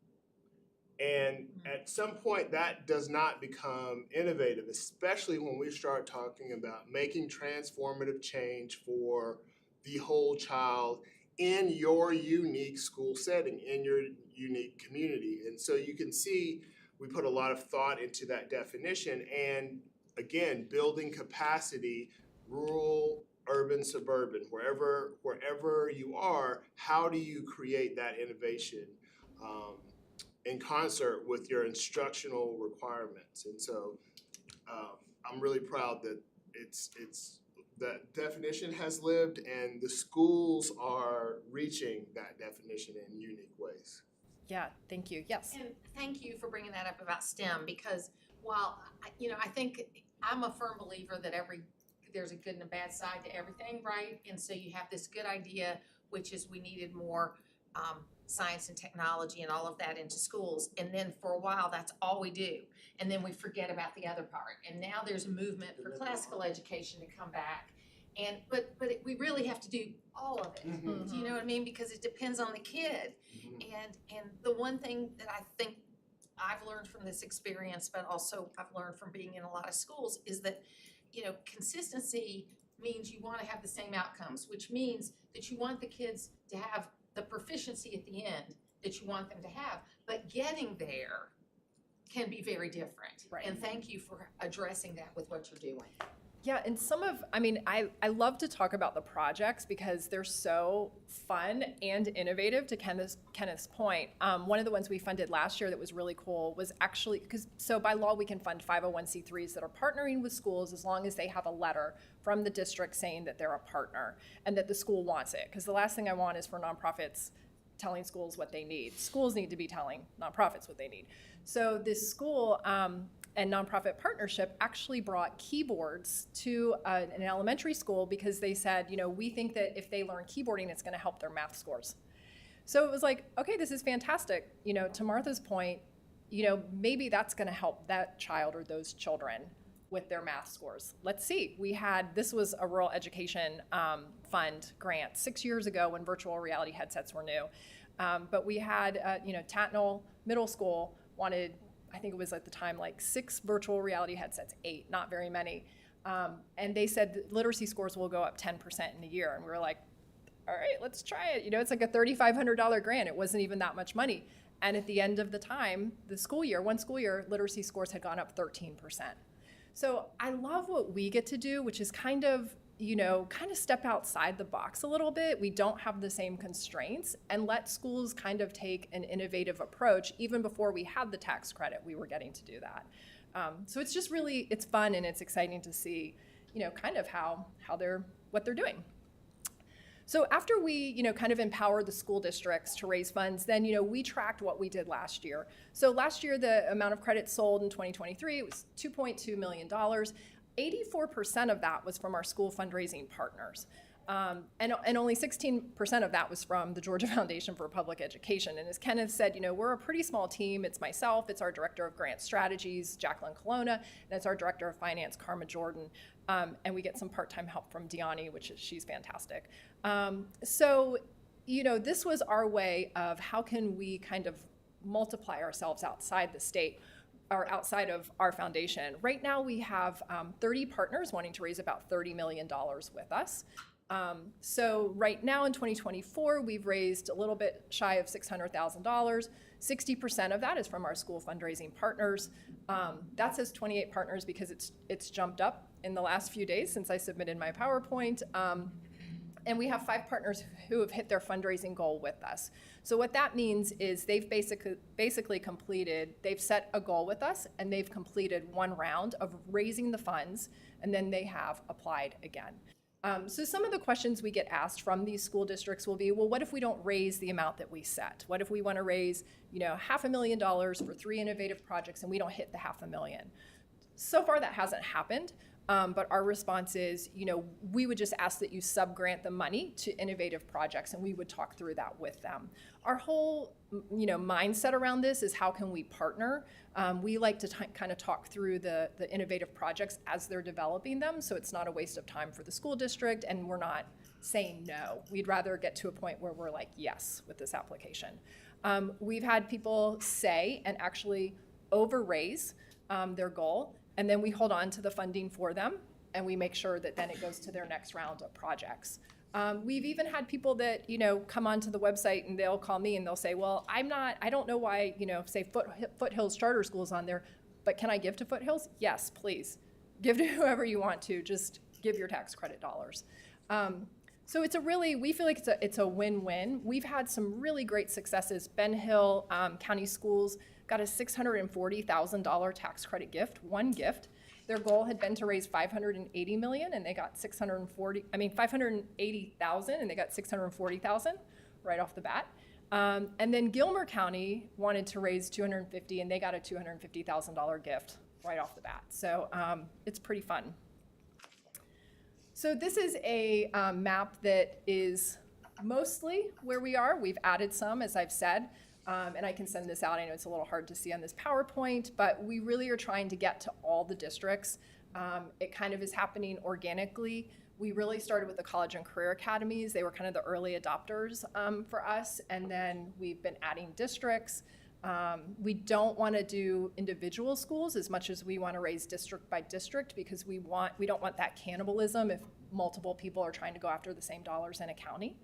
And at some point that does not become innovative, especially when we start talking about making transformative change for the whole child in your unique school setting, in your unique community. And so you can see we put a lot of thought into that definition, and again, building capacity, rural, urban, suburban, wherever you are, how do you create that innovation in concert with your instructional requirements? And so I'm really proud that that definition has lived, and the schools are reaching that definition in unique ways. Yeah, thank you. Yes. And thank you for bringing that up about STEM, because while, I think I'm a firm believer that there's a good and a bad side to everything, right? And so you have this good idea, which is we needed more science and technology and all of that into schools. And then for a while, that's all we do. And then we forget about the other part. And now there's a movement for classical education to come back. But we really have to do all of it. Mm-hmm. Do you know what I mean? Because it depends on the kid. Mm-hmm. And the one thing that I think I've learned from this experience, but also I've learned from being in a lot of schools, is that consistency means you want to have the same outcomes, which means that you want the kids to have the proficiency at the end that you want them to have. But getting there can be very different. Right. And thank you for addressing that with what you're doing. Yeah, and I love to talk about the projects because they're so fun and innovative. To Kenneth's point, one of the ones we funded last year that was really cool was actually, so by law we can fund 501c3s that are partnering with schools as long as they have a letter from the district saying that they're a partner and that the school wants it. Because the last thing I want is for nonprofits telling schools what they need. Schools need to be telling nonprofits what they need. So this school and nonprofit partnership actually brought keyboards to an elementary school because they said, we think that if they learn keyboarding, it's going to help their math scores. So it was like, okay, this is fantastic. To Martha's point, maybe that's going to help that child or those children with their math scores. Let's see. This was a rural education fund grant 6 years ago when virtual reality headsets were new. But we had, Tatnall Middle School wanted, I think it was at the time, like 6 virtual reality headsets, 8, not very many. And they said that literacy scores will go up 10% in a year. And we were like, all right, let's try it. It's like a $3,500 grant. It wasn't even that much money. And at the end of the time, one school year, literacy scores had gone up 13%. So I love what we get to do, which is kind of step outside the box a little bit. We don't have the same constraints and let schools kind of take an innovative approach. Even before we had the tax credit, we were getting to do that. So it's just really, it's fun and it's exciting to see, kind of what they're doing. So after we, kind of empowered the school districts to raise funds, then, we tracked what we did last year. So last year, the amount of credits sold in 2023, it was $2.2 million. 84% of that was from our school fundraising partners. And only 16% of that was from the Georgia Foundation for Public Education. And as Kenneth said, we're a pretty small team. It's myself, it's our Director of Grant Strategies, Jacqueline Colonna, and it's our Director of Finance, Karma Jordan. And we get some part-time help from Deani, she's fantastic. So, this was our way of how can we kind of multiply ourselves outside the state or outside of our foundation. Right now we have 30 partners wanting to raise about $30 million with us. So right now in 2024, we've raised a little bit shy of $600,000. 60% of that is from our school fundraising partners. That says 28 partners because it's jumped up in the last few days since I submitted my PowerPoint. And we have 5 partners who have hit their fundraising goal with us. So what that means is they've basically completed, they've set a goal with us and they've completed 1 round of raising the funds and then they have applied again. So some of the questions we get asked from these school districts will be, well, what if we don't raise the amount that we set? What if we want to raise, $500,000 for 3 innovative projects and we don't hit the $500,000? So far that hasn't happened. But our response is, we would just ask that you subgrant the money to innovative projects and we would talk through that with them. Our whole, mindset around this is how can we partner? We like to kind of talk through the innovative projects as they're developing them so it's not a waste of time for the school district and we're not saying no. We'd rather get to a point where we're like, yes, with this application. We've had people say and actually over-raise their goal. And then we hold on to the funding for them and we make sure that then it goes to their next round of projects. We've even had people that, come onto the website and they'll call me and they'll say, well, I don't know why, say Foothills Charter School's on there, but can I give to Foothills? Yes, please. Give to whoever you want to, just give your tax credit dollars. So we feel like it's a win-win. We've had some really great successes. Ben Hill County Schools got a $640,000 tax credit gift, 1 gift. Their goal had been to raise $580 million, and they got $580,000, and they got $640,000 right off the bat. And then Gilmer County wanted to raise $250,000, and they got a $250,000 gift right off the bat. So it's pretty fun. So this is a map that is mostly where we are. We've added some, as I've said. And I can send this out. I know it's a little hard to see on this PowerPoint, but we really are trying to get to all the districts. It kind of is happening organically. We really started with the college and career academies. They were kind of the early adopters for us, and then we've been adding districts. We don't want to do individual schools as much as we want to raise district by district because we don't want that cannibalism if multiple people are trying to go after the same dollars in a county.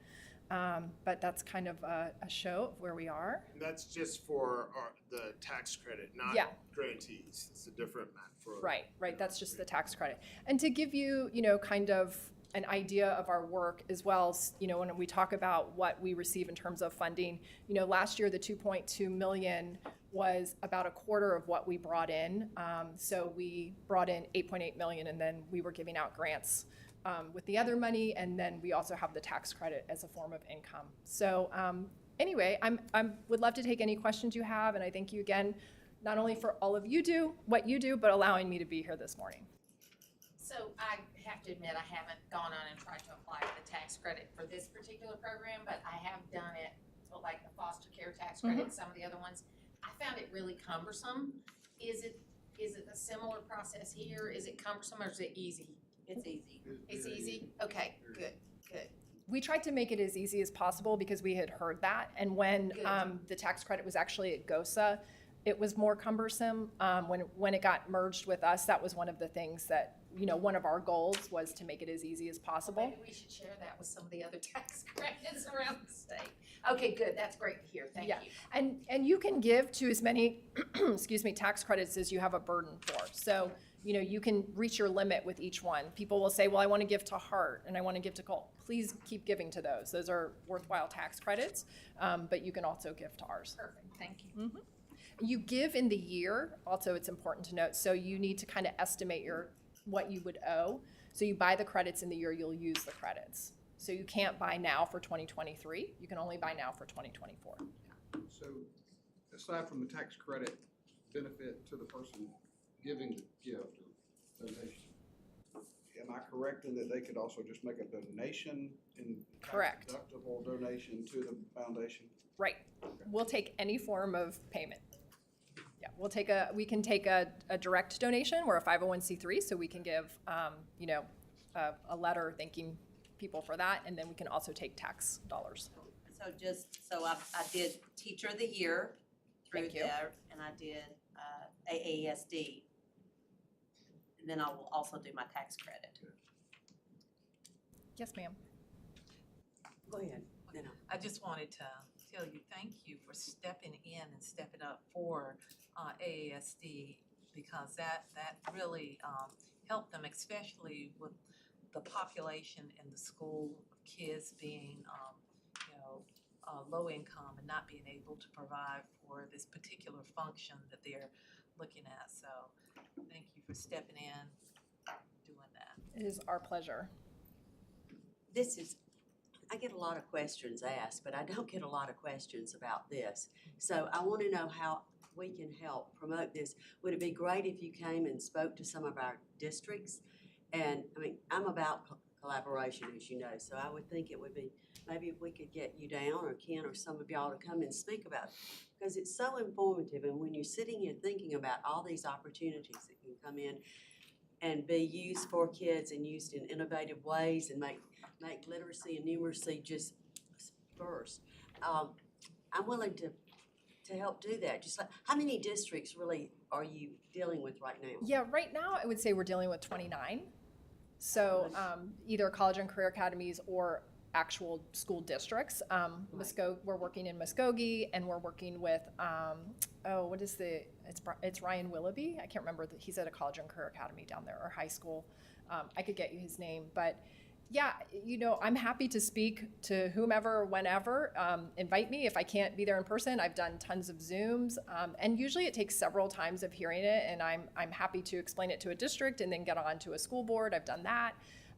But that's kind of a show of where we are. And that's just for the tax credit, not Yeah. grantees. It's a different map for. Right, that's just the tax credit. And to give you, kind of an idea of our work as well, when we talk about what we receive in terms of funding, last year the 2.2 million was about a quarter of what we brought in. So we brought in 8.8 million, and then we were giving out grants with the other money, and then we also have the tax credit as a form of income. So anyway, I would love to take any questions you have, and I thank you again, not only for all of what you do, but allowing me to be here this morning. So I have to admit, I haven't gone on and tried to apply for the tax credit for this particular program, but I have done it for like the foster care tax credit and some of the other ones. I found it really cumbersome. Is it a similar process here? Is it cumbersome or is it easy? It's easy. It's easy? Okay, good. We tried to make it as easy as possible because we had heard that. And when Good. the tax credit was actually at GOSA, it was more cumbersome. When it got merged with us, that was one of the things that, one of our goals was to make it as easy as possible. Maybe we should share that with some of the other tax credits around the state. Okay, good. That's great to hear. Thank you. And you can give to as many, tax credits as you have a burden for. So, you can reach your limit with each one. People will say, well, I want to give to Heart and I want to give to Colt. Please keep giving to those. Those are worthwhile tax credits, but you can also give to ours. Perfect. Thank you. You give in the year, also it's important to note, so you need to kind of estimate what you would owe. So you buy the credits in the year you'll use the credits. So you can't buy now for 2023, you can only buy now for 2024. So aside from the tax credit benefit to the person giving the gift or donation, am I correct in that they could also just make a donation in Correct. tax-deductible donation to the foundation? Right, we'll take any form of payment. Yeah, we can take a direct donation, we're a 501c3, so we can give, a letter thanking people for that, and then we can also take tax dollars. So I did Teacher of the Year through Thank you. there, and I did AASD. And then I will also do my tax credit. Yes, ma'am. Go ahead. I just wanted to tell you, thank you for stepping in and stepping up for AASD, because that really helped them, especially with the population in the school of kids being, low income and not being able to provide for this particular function that they're looking at. So thank you for stepping in, doing that. It is our pleasure. I get a lot of questions asked, but I don't get a lot of questions about this. So I want to know how we can help promote this. Would it be great if you came and spoke to some of our districts? And I'm about collaboration, as you know, so I would think it would be, maybe if we could get you down, or Ken, or some of y'all to come and speak about it, because it's so informative. And when you're sitting here thinking about all these opportunities that can come in and be used for kids and used in innovative ways and make literacy and numeracy just first. I'm willing to help do that. Just like, how many districts really are you dealing with right now? Yeah, right now I would say we're dealing with 29. So either college and career academies or actual school districts. We're working in Muskogee, and we're working with, it's Ryan Willoughby. I can't remember, he's at a college and career academy down there, or high school. I could get you his name, but yeah, I'm happy to speak to whomever, whenever. Invite me if I can't be there in person. I've done tons of Zooms, and usually it takes several times of hearing it, and I'm happy to explain it to a district and then get on to a school board. I've done that,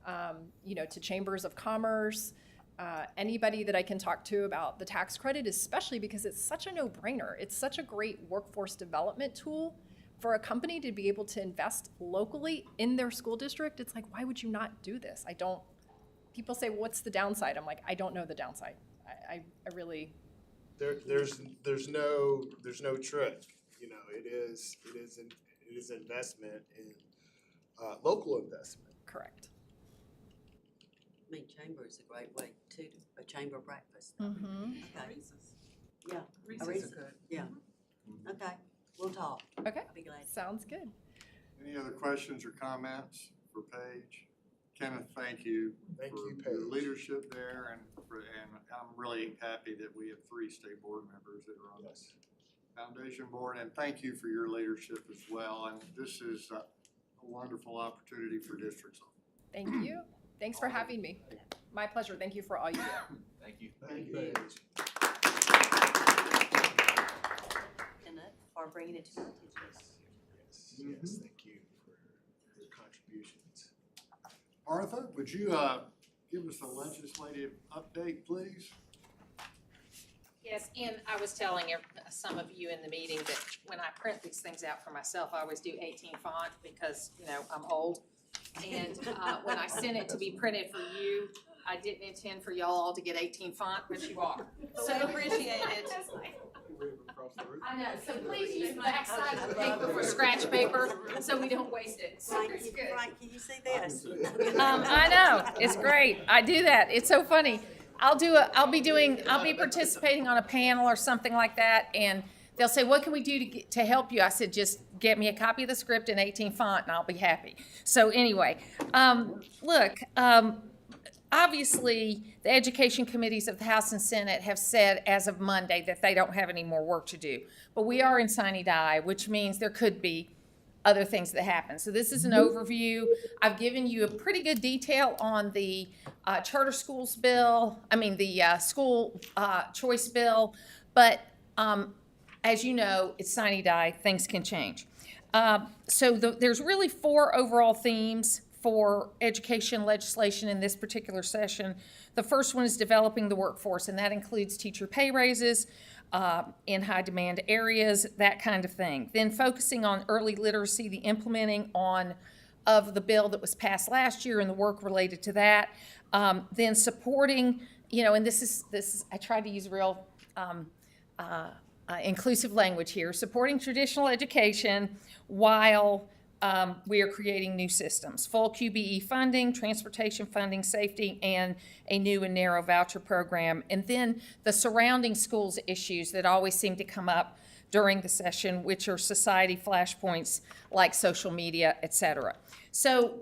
to chambers of commerce, anybody that I can talk to about the tax credit, especially because it's such a no-brainer. It's such a great workforce development tool for a company to be able to invest locally in their school district. It's like, why would you not do this? People say, what's the downside? I'm like, I don't know the downside. I really. There's no trick. It is investment in local investment. Correct. Chamber is a great way to do a chamber breakfast. Mm-hmm. Okay. Yeah. Reese's are good. Yeah. Okay. We'll talk. Okay. I'll be glad. Sounds good. Any other questions or comments for Paige, Kenneth, thank you Thank for you, your Paige. leadership there, and I'm really happy that we have 3 state board members that are on the Yes. foundation board, and thank you for your leadership as well. And this is a wonderful opportunity for districts. Thank you. Thanks for having me. My pleasure. Thank you for all you do. Thank you. Thank you, Paige. Kenneth, for bringing it to our attention. Yes, thank you for your contributions. Martha, would you give us a legislative update, please? Yes, and I was telling some of you in the meeting that when I print these things out for myself, I always do 18 font because, you know, I'm old. And when I sent it to be printed for you, I didn't intend for y'all all to get 18 font, but you are. So appreciate it. I know, so please use the backside of the paper for scratch paper, so we don't waste it. So it's good. Frank, can you see this? I know, it's great. I do that. It's so funny. I'll be participating on a panel or something like that, and they'll say, what can we do to help you? I said, just get me a copy of the script in 18 font and I'll be happy. So anyway, obviously, the education committees of the House and Senate have said as of Monday that they don't have any more work to do. But we are in sine die, which means there could be other things that happen. So this is an overview. I've given you a pretty good detail on the charter schools bill, the school choice bill, but as you know, it's sine die, things can change. There's really 4 overall themes for education legislation in this particular session. The first one is developing the workforce, and that includes teacher pay raises in high demand areas, that kind of thing. Then focusing on early literacy, the implementing of the bill that was passed last year and the work related to that. Then supporting, and this is I try to use real inclusive language here, supporting traditional education while we are creating new systems, full QBE funding, transportation funding, safety, and a new and narrow voucher program. And then the surrounding schools issues that always seem to come up during the session, which are society flashpoints like social media, et cetera. So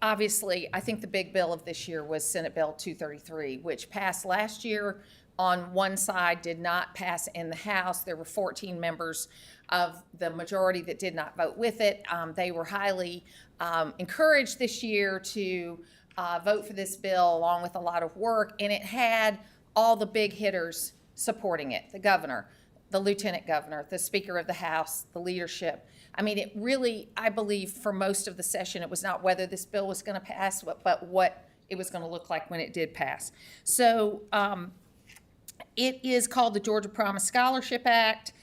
obviously, I think the big bill of this year was Senate Bill 233, which passed last year. On one side, did not pass in the House. There were 14 members of the majority that did not vote with it. They were highly encouraged this year to vote for this bill along with a lot of work, and it had all the big hitters supporting it: the governor, the lieutenant governor, the Speaker of the House, the leadership. It really, I believe for most of the session, it was not whether this bill was going to pass, but what it was going to look like when it did pass. So it is called the Georgia Promise Scholarship Act.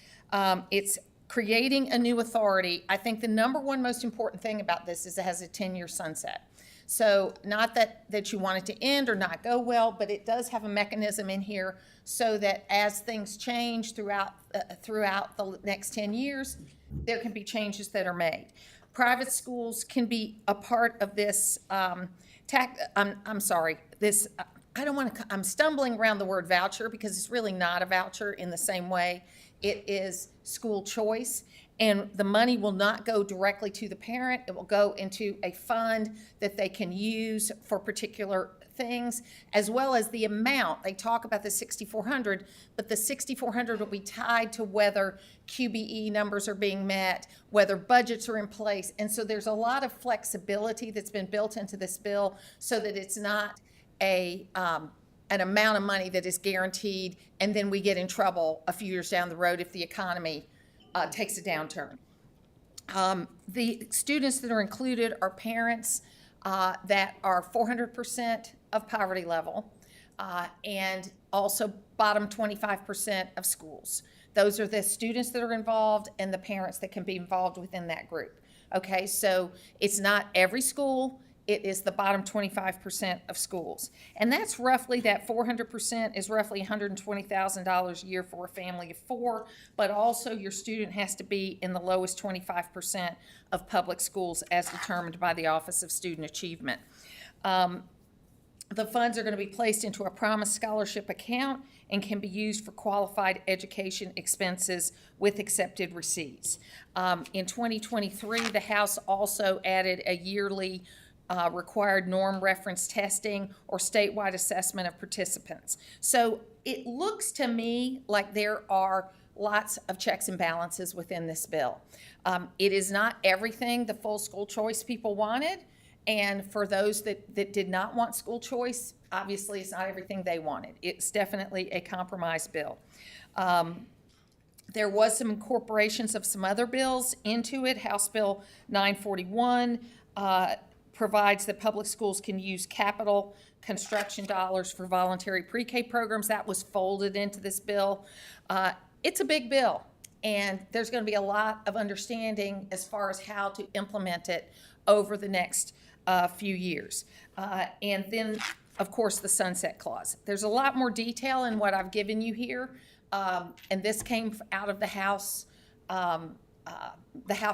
It's creating a new authority. I think the number one most important thing about this is it has a 10-year sunset. So not that you want it to end or not go well, but it does have a mechanism in here so that as things change throughout the next 10 years, there can be changes that are made. Private schools can be a part of this I'm stumbling around the word voucher because it's really not a voucher in the same way. It is school choice, and the money will not go directly to the parent. It will go into a fund that they can use for particular things, as well as the amount. They talk about the $6,400, but the $6,400 will be tied to whether QBE numbers are being met, whether budgets are in place. And so there's a lot of flexibility that's been built into this bill so that it's not an amount of money that is guaranteed, and then we get in trouble a few years down the road if the economy takes a downturn. The students that are included are parents that are 400% of poverty level and also bottom 25% of schools. Those are the students that are involved and the parents that can be involved within that group. Okay, so it's not every school. It is the bottom 25% of schools. And that's roughly, that 400% is roughly $120,000 a year for a family of 4, but also your student has to be in the lowest 25% of public schools as determined by the Office of Student Achievement. The funds are going to be placed into a Promise Scholarship account and can be used for qualified education expenses with accepted receipts. In 2023, the House also added a yearly required norm reference testing, or statewide assessment of participants. So it looks to me like there are lots of checks and balances within this bill. It is not everything the full school choice people wanted, and for those that did not want school choice, obviously it's not everything they wanted. It's definitely a compromise bill. There was some incorporations of some other bills into it. House Bill 941 provides that public schools can use capital construction dollars for voluntary pre-K programs. That was folded into this bill. It's a big bill, and there's going to be a lot of understanding as far as how to implement it over the next few years. And then, of course, the sunset clause. There's a lot more detail in what I've given you here, and this came out of the House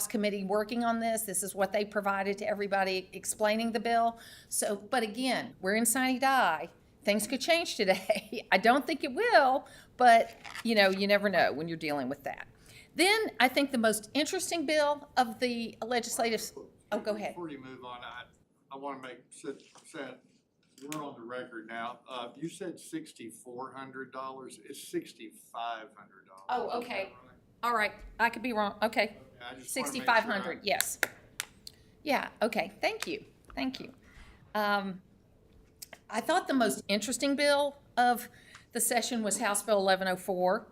committee working on this. This is what they provided to everybody explaining the bill. So, but again, we're in sine die. Things could change today. I don't think it will, but you know, you never know when you're dealing with that. Then I think the most interesting bill of the legislative, oh, go ahead. Before you move on, I want to we're on the record now. You said $6,400. It's $6,500. Oh, okay. All right, I could be wrong. Okay, 6,500. Yes. Yeah. Okay. Thank you. Thank you. I thought the most interesting bill of the session was House Bill 1104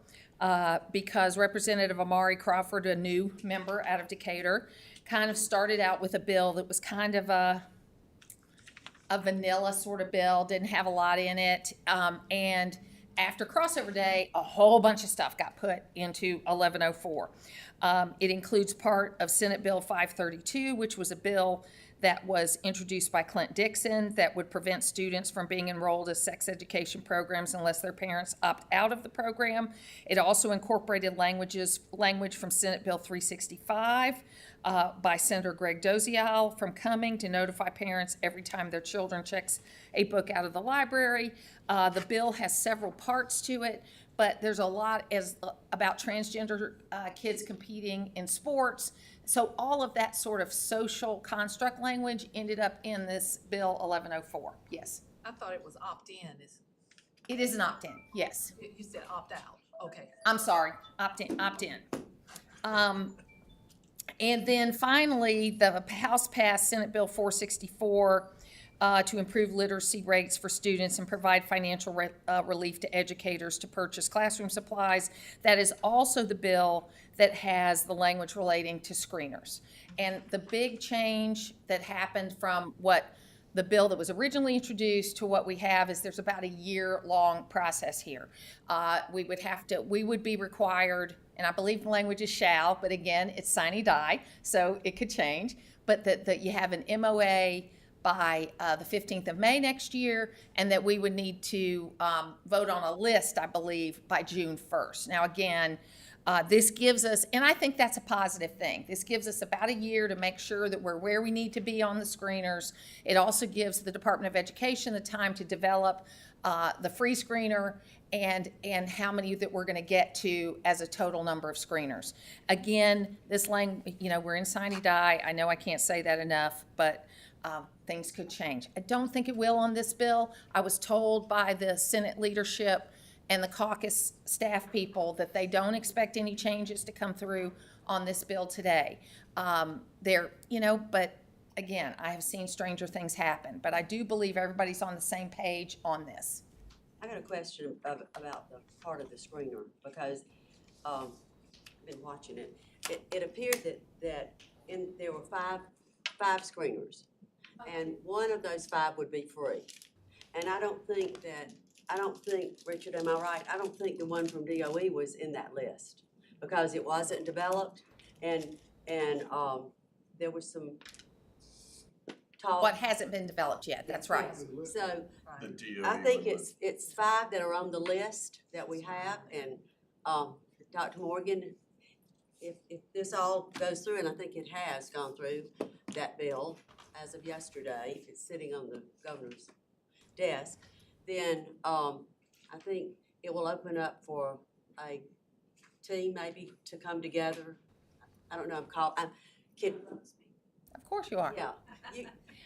because Representative Amari Crawford, a new member out of Decatur, kind of started out with a bill that was kind of a vanilla sort of bill, didn't have a lot in it, and after crossover day, a whole bunch of stuff got put into 1104. It includes part of Senate Bill 532, which was a bill that was introduced by Clint Dixon that would prevent students from being enrolled as sex education programs unless their parents opt out of the program. It also incorporated language from Senate Bill 365 by Senator Greg Dozial from Cumming to notify parents every time their children checks a book out of the library. The bill has several parts to it, but there's a lot about transgender kids competing in sports. So all of that sort of social construct language ended up in this bill 1104. Yes. I thought it was opt-in. It is an opt-in, yes. You said opt-out. Okay. I'm sorry, opt-in. And then finally, the House passed Senate Bill 464 to improve literacy rates for students and provide financial relief to educators to purchase classroom supplies. That is also the bill that has the language relating to screeners. And the big change that happened from what the bill that was originally introduced to what we have is there's about a year-long process here. We would be required, and I believe the language is shall, but again, it's sine die, so it could change, but that you have an MOA by the 15th of May next year, and that we would need to vote on a list, I believe, by June 1st. Now again, this gives us, and I think that's a positive thing, this gives us about a year to make sure that we're where we need to be on the screeners. It also gives the Department of Education the time to develop the free screener and how many that we're going to get to as a total number of screeners. Again, this language, we're in sine die. I know I can't say that enough, but things could change. I don't think it will on this bill. I was told by the Senate leadership and the caucus staff people that they don't expect any changes to come through on this bill today. But again, I have seen stranger things happen, but I do believe everybody's on the same page on this. I got a question about the part of the screener, because I've been watching it. It appeared that there were five screeners, and one of those 5 would be free. And I don't think, Richard, am I right? I don't think the one from DOE was in that list because it wasn't developed, and there was some talk. What hasn't been developed yet, that's right. So I think it's 5 that are on the list that we have, and Dr. Morgan, if this all goes through, and I think it has gone through, that bill as of yesterday, it's sitting on the governor's desk, then I think it will open up for a team maybe to come together. I don't know, I'm kidding. Of course you are. Yeah.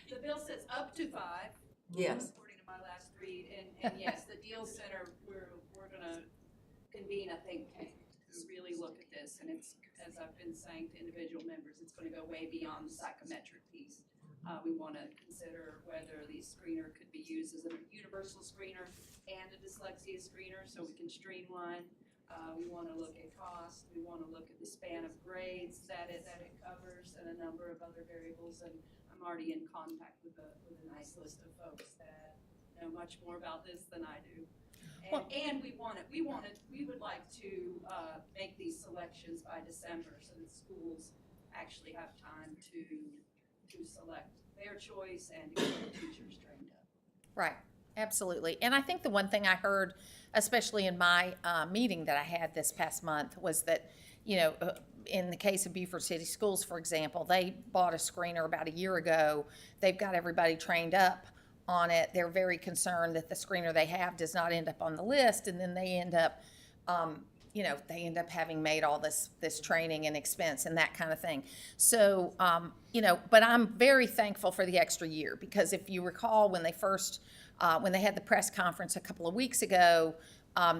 The bill says up to 5. Yes. According to my last read, and yes, the Deal Center, we're gonna convene a think tank to really look at this, and it's, as I've been saying to individual members, it's gonna go way beyond the psychometric piece. We wanna consider whether the screener could be used as a universal screener and a dyslexia screener, so we can streamline. We wanna look at cost, we wanna look at the span of grades that it covers, and a number of other variables, and I'm already in contact with a nice list of folks that know much more about this than I do. And we would like to make these selections by December so that schools actually have time to select their choice and to get the teachers trained up. Right, absolutely. And I think the one thing I heard, especially in my meeting that I had this past month, was that, in the case of Beaufort City Schools, for example, they bought a screener about a year ago. They've got everybody trained up on it. They're very concerned that the screener they have does not end up on the list, and then they end up, having made all this training and expense and that kind of thing. So, but I'm very thankful for the extra year, because if you recall when they first, when they had the press conference a couple of weeks ago,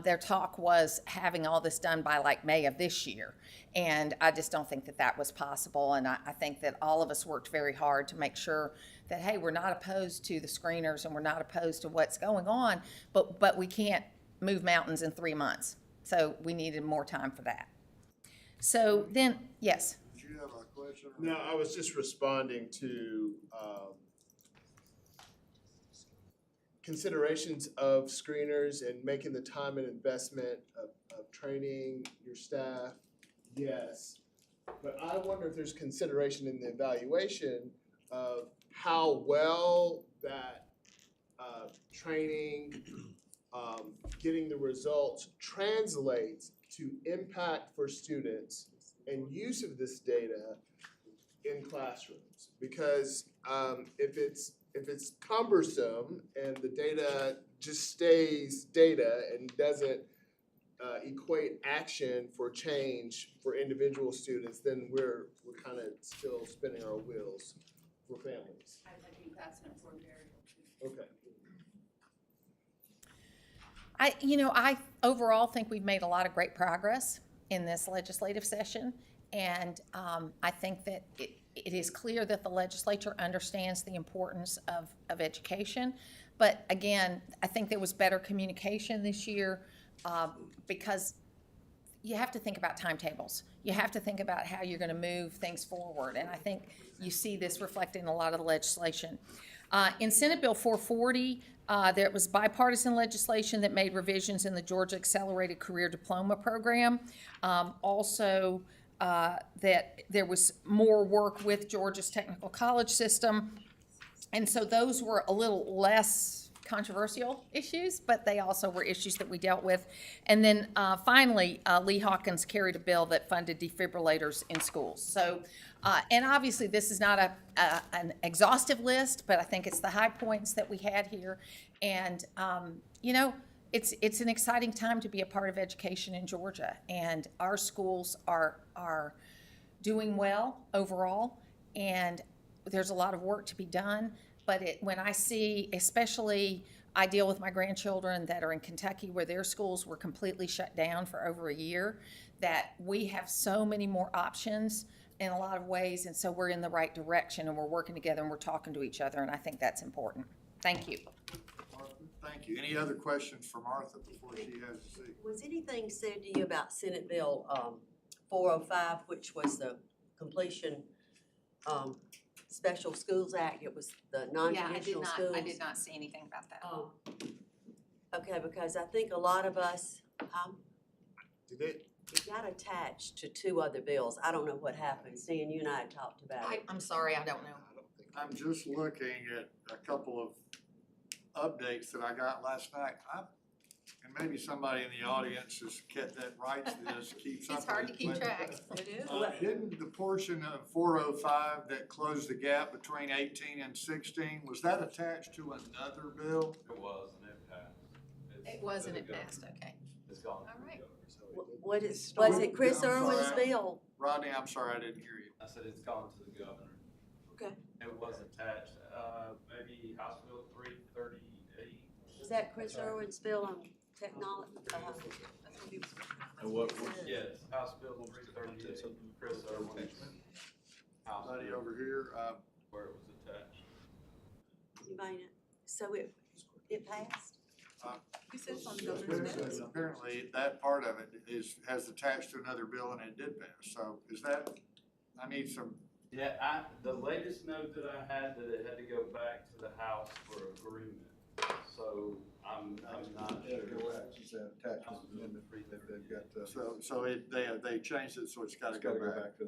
their talk was having all this done by like May of this year. And I just don't think that that was possible. And I think that all of us worked very hard to make sure that, hey, we're not opposed to the screeners and we're not opposed to what's going on, but we can't move mountains in 3 months. So we needed more time for that. So then, yes. Did you have a question? No, I was just responding to considerations of screeners and making the time and investment of training your staff. Yes, but I wonder if there's consideration in the evaluation of how well that training, getting the results translates to impact for students and use of this data in classrooms. Because if it's cumbersome and the data just stays data and doesn't equate action for change for individual students, then we're kind of still spinning our wheels for families. I think that's an important variable too. Okay. I overall think we've made a lot of great progress in this legislative session, and I think that it is clear that the legislature understands the importance of education. But again, I think there was better communication this year, because you have to think about timetables. You have to think about how you're going to move things forward, and I think you see this reflected in a lot of the legislation. In Senate Bill 440, there was bipartisan legislation that made revisions in the Georgia Accelerated Career Diploma Program. Also, that there was more work with Georgia's technical college system. And so those were a little less controversial issues, but they also were issues that we dealt with. And then finally, Lee Hawkins carried a bill that funded defibrillators in schools. So, and obviously this is not an exhaustive list, but I think it's the high points that we had here. And, it's an exciting time to be a part of education in Georgia. And our schools are doing well overall, and there's a lot of work to be done. But when I see, especially I deal with my grandchildren that are in Kentucky where their schools were completely shut down for over a year, that we have so many more options in a lot of ways, and so we're in the right direction and we're working together and we're talking to each other, and I think that's important. Thank you. Martha, thank you. Any other questions for Martha before she has a seat? Was anything said to you about Senate Bill 405, which was the completion Special Schools Act? It was the non-traditional schools. I did not see anything about that. Okay, because I think a lot of us, Did it? it got attached to 2 other bills. I don't know what happened. Seeing you and I had talked about it. I'm sorry, I don't know. I'm just looking at a couple of updates that I got last night. And maybe somebody in the audience that writes this keeps up with it. It's hard to keep track. It is. Didn't the portion of 405 that closed the gap between 18 and 16, was that attached to another bill? It was, and it passed. It was and it passed, okay. It's gone. All right. Was it Chris Irwin's bill? Rodney, I'm sorry, I didn't hear you. I said it's gone to the governor. Okay. It was attached, maybe House Bill 338. Is that Chris Irwin's bill on technology? And what, Yes, House Bill 338, Chris Irwin's House Buddy bill over here, where it was attached. You made it. So it passed? He says on the Yes, governor's but minutes. apparently that part of it has attached to another bill and it did pass, so is that, I need some, Yeah, the latest note that I had that it had to go back to the House for agreement. So I'm not sure. She said attached to the amendment, they've got, they changed it, so it's gotta go back. to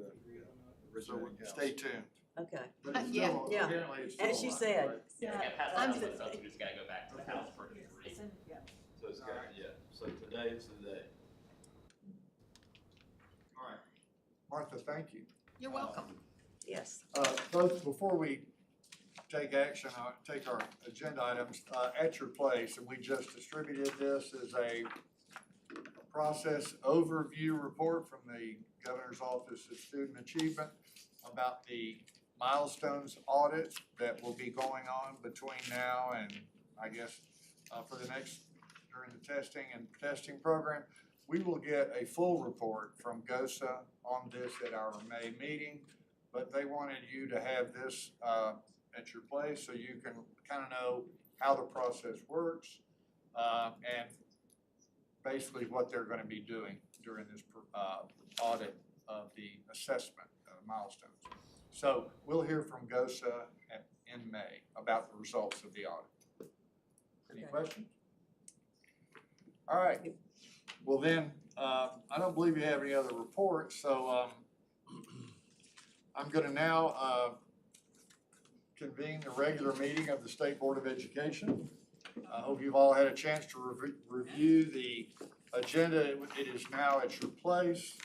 the So originating house. stay tuned. Okay. But it's Yeah. still, Yeah. apparently it's still. As she alive, said. right? I'm So it's gotta go back to the House for agreement. So it's got, yeah, so today is the day. All right. Martha, thank you. You're welcome. Yes. Both, before we take action, take our agenda items, at your place, and we just distributed this as a process overview report from the Governor's Office of Student Achievement about the milestones audit that will be going on between now and, I guess, for the next, during the testing program. We will get a full report from GOSA on this at our May meeting, but they wanted you to have this at your place so you can kind of know how the process works and basically what they're going to be doing during this audit of the assessment milestones. So we'll hear from GOSA in May about the results of the audit. Any questions? All right. Well then, I don't believe you have any other reports, so I'm gonna now convene the regular meeting of the State Board of Education. I hope you've all had a chance to review the agenda. It is now at your place.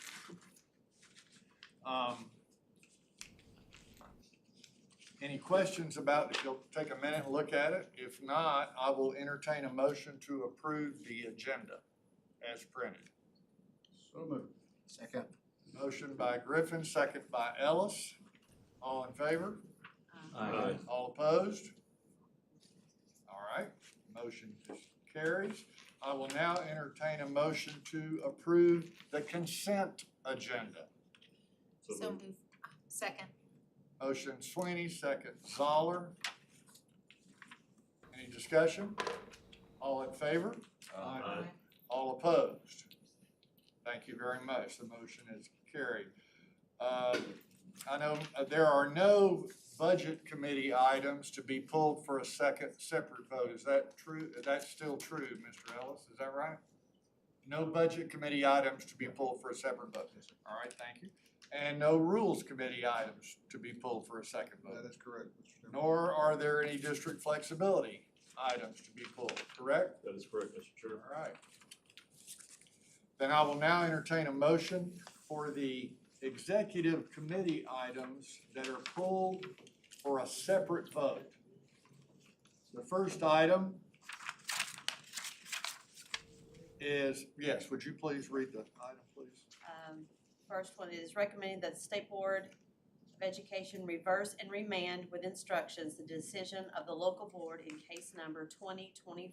Any questions about it? You'll take a minute and look at it. If not, I will entertain a motion to approve the agenda as printed. So moved. Second. Motion by Griffin, second by Ellis. All in favor? Aye. All opposed? All right, motion carries. I will now entertain a motion to approve the consent agenda. So moved. Second. Motion Sweeney, second Zoller. Any discussion? All in favor? Aye. All opposed? Thank you very much. The motion is carried. I know there are no budget committee items to be pulled for a separate vote. Is that true? That's still true, Mr. Ellis, is that right? No budget committee items to be pulled for a separate vote. All right, thank you. And no rules committee items to be pulled for a second vote. That is correct, Mr. Chairman. Nor are there any district flexibility items to be pulled, correct? That is correct, Mr. Chair. All right. Then I will now entertain a motion for the executive committee items that are pulled for a separate vote. The first item is, yes, would you please read the item, please? First one is recommending that the State Board of Education reverse and remand with instructions the decision of the local board in case number 2024-23.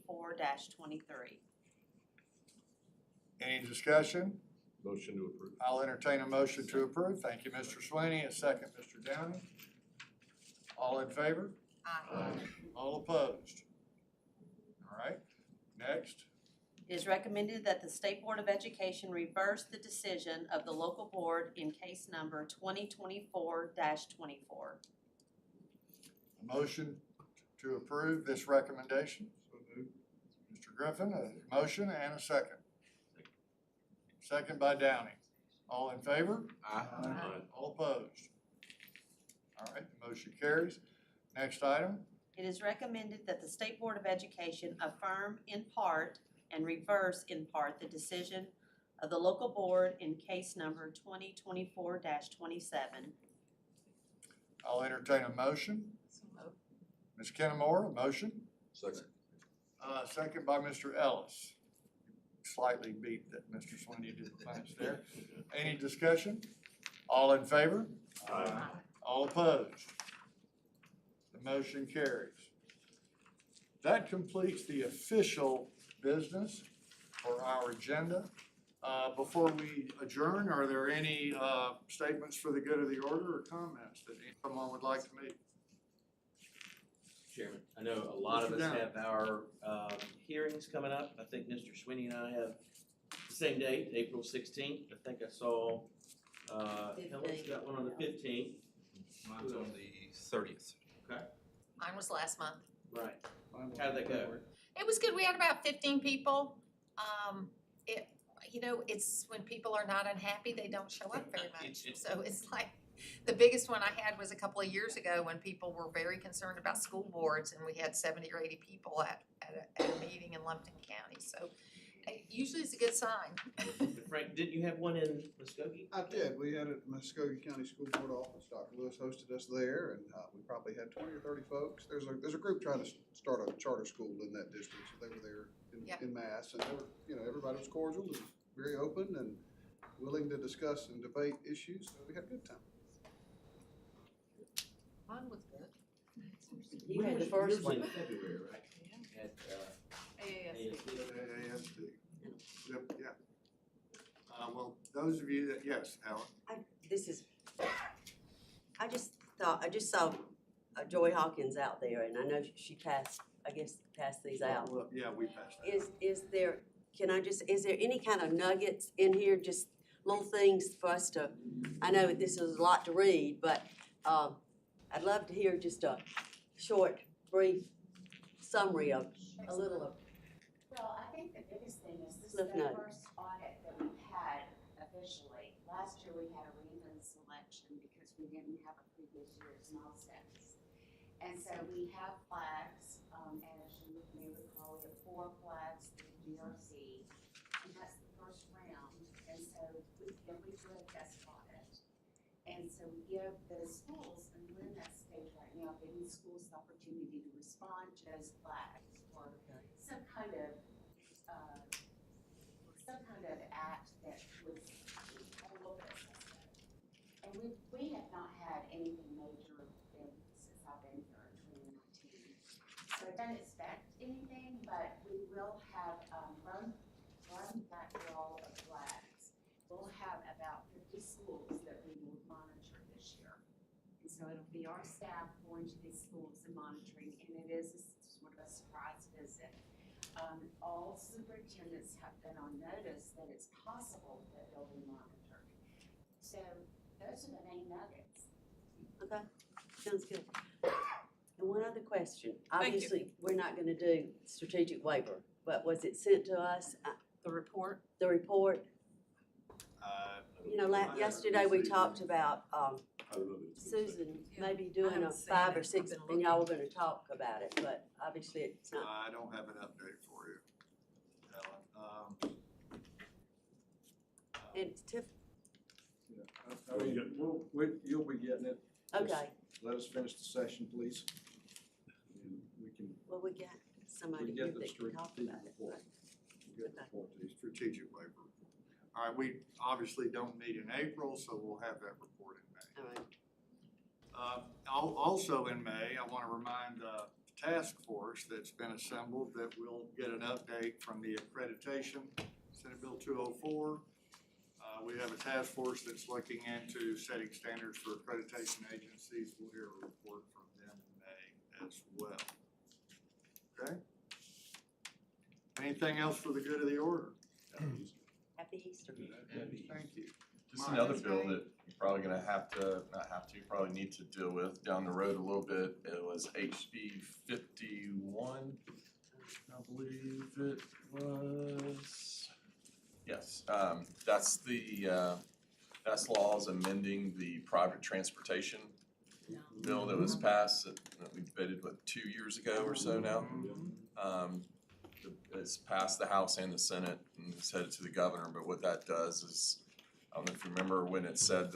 Any discussion? Motion to approve. I'll entertain a motion to approve. Thank you, Mr. Sweeney. A second, Mr. Downey. All in favor? Aye. All opposed? All right, next. It is recommended that the State Board of Education reverse the decision of the local board in case number 2024-24. A motion to approve this recommendation. So moved. Mr. Griffin, a motion and a second. Second by Downey. All in favor? Aye. All opposed? All right, the motion carries. Next item. It is recommended that the State Board of Education affirm in part and reverse in part the decision of the local board in case number 2024-27. I'll entertain a motion. Ms. Kennemore, a motion. Second. Second by Mr. Ellis. Slightly beat that Mr. Sweeney didn't punch there. Any discussion? All in favor? Aye. All opposed? Motion carries. That completes the official business for our agenda. Before we adjourn, are there any statements for the good of the order or comments that someone would like to make? Chairman, I know a lot of Mr. us Downs. have our hearings coming up. I think Mr. Sweeney and I have the same date, April 16th. I think I saw Helen's got one on the 15th. Mine's on the 30th. Okay, Mine was last month. right. How'd that go? It was good. We had about 15 people. It's when people are not unhappy, they don't show up very much. So it's like, the biggest one I had was a couple of years ago when people were very concerned about school boards, and we had 70 or 80 people at a meeting in Lumpkin County. So usually it's a good sign. Frank, didn't you have one in Muskogee? I did. We had it at Muskogee County School Board office. Dr. Lewis hosted us there, and we probably had 20 or 30 folks. There's a group trying to start a charter school in that district, so they were there in mass, and they were, everybody was cordial and very open and willing to discuss and debate issues. So we had a good time. Mine was good. You had the first one. In February, right? At AASD. Yep, yeah. Well, those of you that, yes, Helen? I just saw Joy Hawkins out there, and I know she passed these out. Well, yeah, we passed that. Is there any kind of nuggets in here, just little things for us to, I know this is a lot to read, but I'd love to hear just a short, brief summary of a little of. Well, I think the biggest thing is this is Cliff the note. first audit that we've had officially. Last year we had a random selection because we didn't have a previous year's milestones. And so we have flags, as you may recall, we have 4 flags through GRC, and that's the first round. And so then we do a test audit. And so we give the schools, and we're in that stage right now, giving schools the opportunity to respond to those flags or some kind of act that was all over the system. And we have not had anything major since I've been here in 2019. So I don't expect anything, but we will have run that wall of flags. We'll have about 50 schools that we will monitor this year. And so it'll be our staff going to these schools and monitoring, and it is sort of a surprise visit. All superintendents have been on notice that it's possible that they'll be monitored. So those are the main nuggets. Okay, sounds good. And one other question. Thank you. Obviously, we're not gonna do strategic waiver, but was it sent to us? The report? The report? Yesterday we talked about, Susan maybe doing a haven't seen 5 or it. 6, I've been and y'all were gonna talk about it, but obviously it's not. I don't have an update for you, Helen. It's TIF, I mean, you'll be getting it. Just okay, let us finish the session, please. And we can, well, we got somebody we here get the that can talk strategic about it. report. We get the report to you. Strategic waiver. All right, we obviously don't meet in April, so we'll have that report in May. All right. Also in May, I want to remind the task force that's been assembled that we'll get an update from the accreditation, Senate Bill 204. We have a task force that's looking into setting standards for accreditation agencies. We'll hear a report from them in May as well. Okay? Anything else for the good of the order? Happy Easter. Thank you. Just another bill that you're probably gonna probably need to deal with down the road a little bit. It was HB 51, I believe it was. Yes, that's laws amending the private transportation bill that was passed that we debated, 2 years ago or so now. It's passed the House and the Senate and it's headed to the governor, but what that does is, I don't know if you remember when it said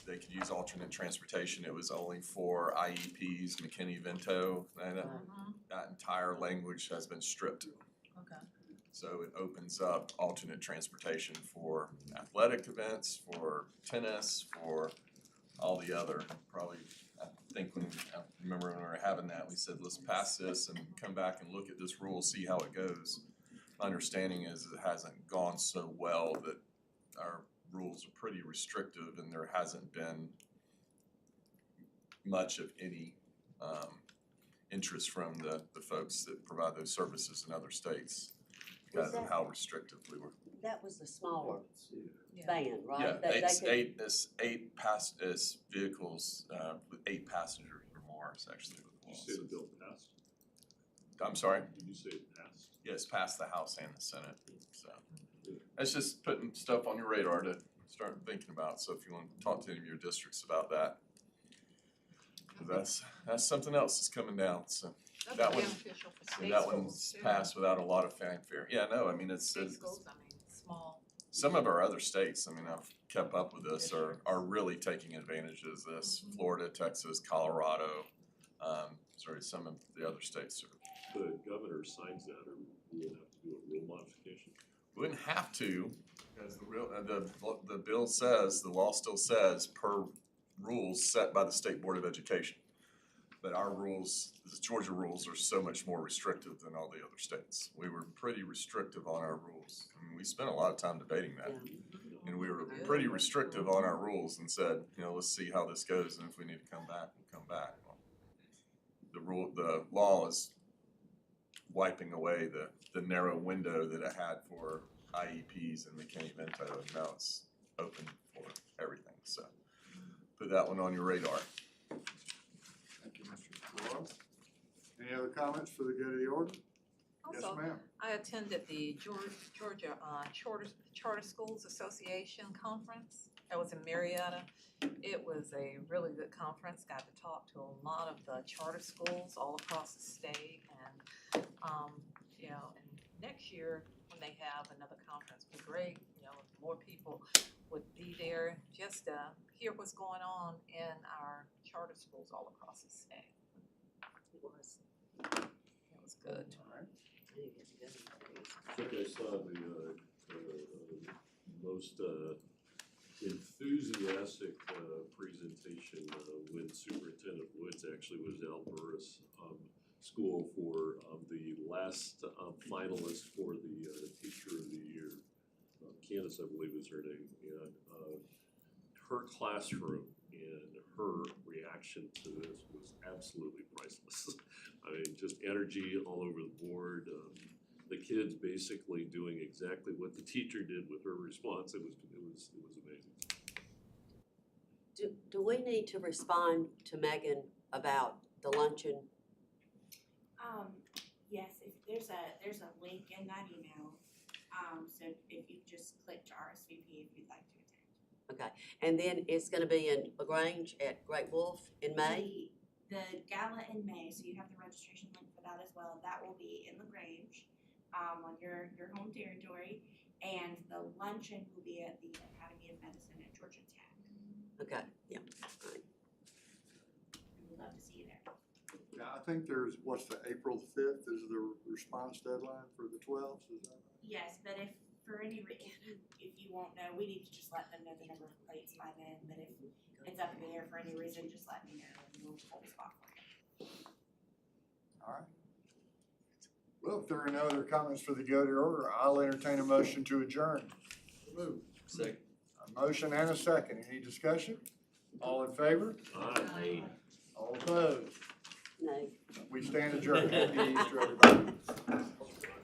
they could use alternate transportation, it was only for IEPs, McKinney-Vento, and that entire language has been stripped. Okay. So it opens up alternate transportation for athletic events, for tennis, for all the other, probably think I remember when we were having that, we said, let's pass this and come back and look at this rule, see how it goes. My understanding is it hasn't gone so well that our rules are pretty restrictive and there hasn't been much of any interest from the folks that provide those services in other states because of how restrictive we were. That was the smaller van, right? Yeah, They could- it's vehicles with 8 passengers or more is actually what the law Did you say the says. bill passed? I'm sorry? Did you say it passed? Yes, passed the House and the Senate, so. That's just putting stuff on your radar to start thinking about, so if you want to talk to any of your districts about that. 'Cause that's something else that's coming down, so. That'd That be one, beneficial for state and that schools, one's too. passed without a lot of fanfare. Yeah, no, I mean, it's State schools, I mean, small. some of our other states, I mean, I've kept up with this, are really taking advantage of this. Florida, Texas, Colorado, some of the other states are. The governor signs that, or we would have to do a rule modification? We wouldn't have to, because the bill says, the law still says, per rules set by the State Board of Education. But our rules, the Georgia rules, are so much more restrictive than all the other states. We were pretty restrictive on our rules. I mean, we spent a lot of time debating that. And we were pretty restrictive on our rules and said, let's see how this goes, and if we need to come back, we'll come back. Well, the law is wiping away the narrow window that it had for IEPs and McKinney-Vento, and now it's open for everything, so put that one on your radar. Thank you, Mr. Roy. Any other comments for the good of the order? Yes, Also, ma'am. I attended the Georgia Charter Schools Association Conference. That was in Marietta. It was a really good conference. Got to talk to a lot of the charter schools all across the state, and and next year when they have another conference, would be great. If more people would be there just to hear what's going on in our charter schools all across the state. It was good. All right. I think I saw the most enthusiastic presentation when Superintendent Woods actually was at Alberta's school for the last finalist for the Teacher of the Year. Candace, I believe is her name, and her classroom and her reaction to this was absolutely priceless. I mean, just energy all over the board. The kids basically doing exactly what the teacher did with her response. It was amazing. Do we need to respond to Megan about the luncheon? Yes, if there's a link in that email, so if you just click to RSVP if you'd like to attend. Okay, and then it's gonna be in LaGrange at Great Wolf in May? The gala in May, so you have the registration link for that as well, that will be in LaGrange, on your home territory, and the luncheon will be at the Academy of Medicine at Georgia Tech. Okay, yeah, all right. We'd love to see you there. Yeah, I think there's, what's the April 5th is the response deadline for the 12th, is that right? Yes, but if for any if you won't know, we need to just let them know the number of plates by then, but if it's up in the air for any reason, just let me know and we'll hold a spot for you. All right. Well, if there are no other comments for the go to order, I'll entertain a motion to adjourn. Move. Second. A motion and a second. Any discussion? All in favor? Aye. All opposed? No. We stand adjourned. Happy Easter, everybody.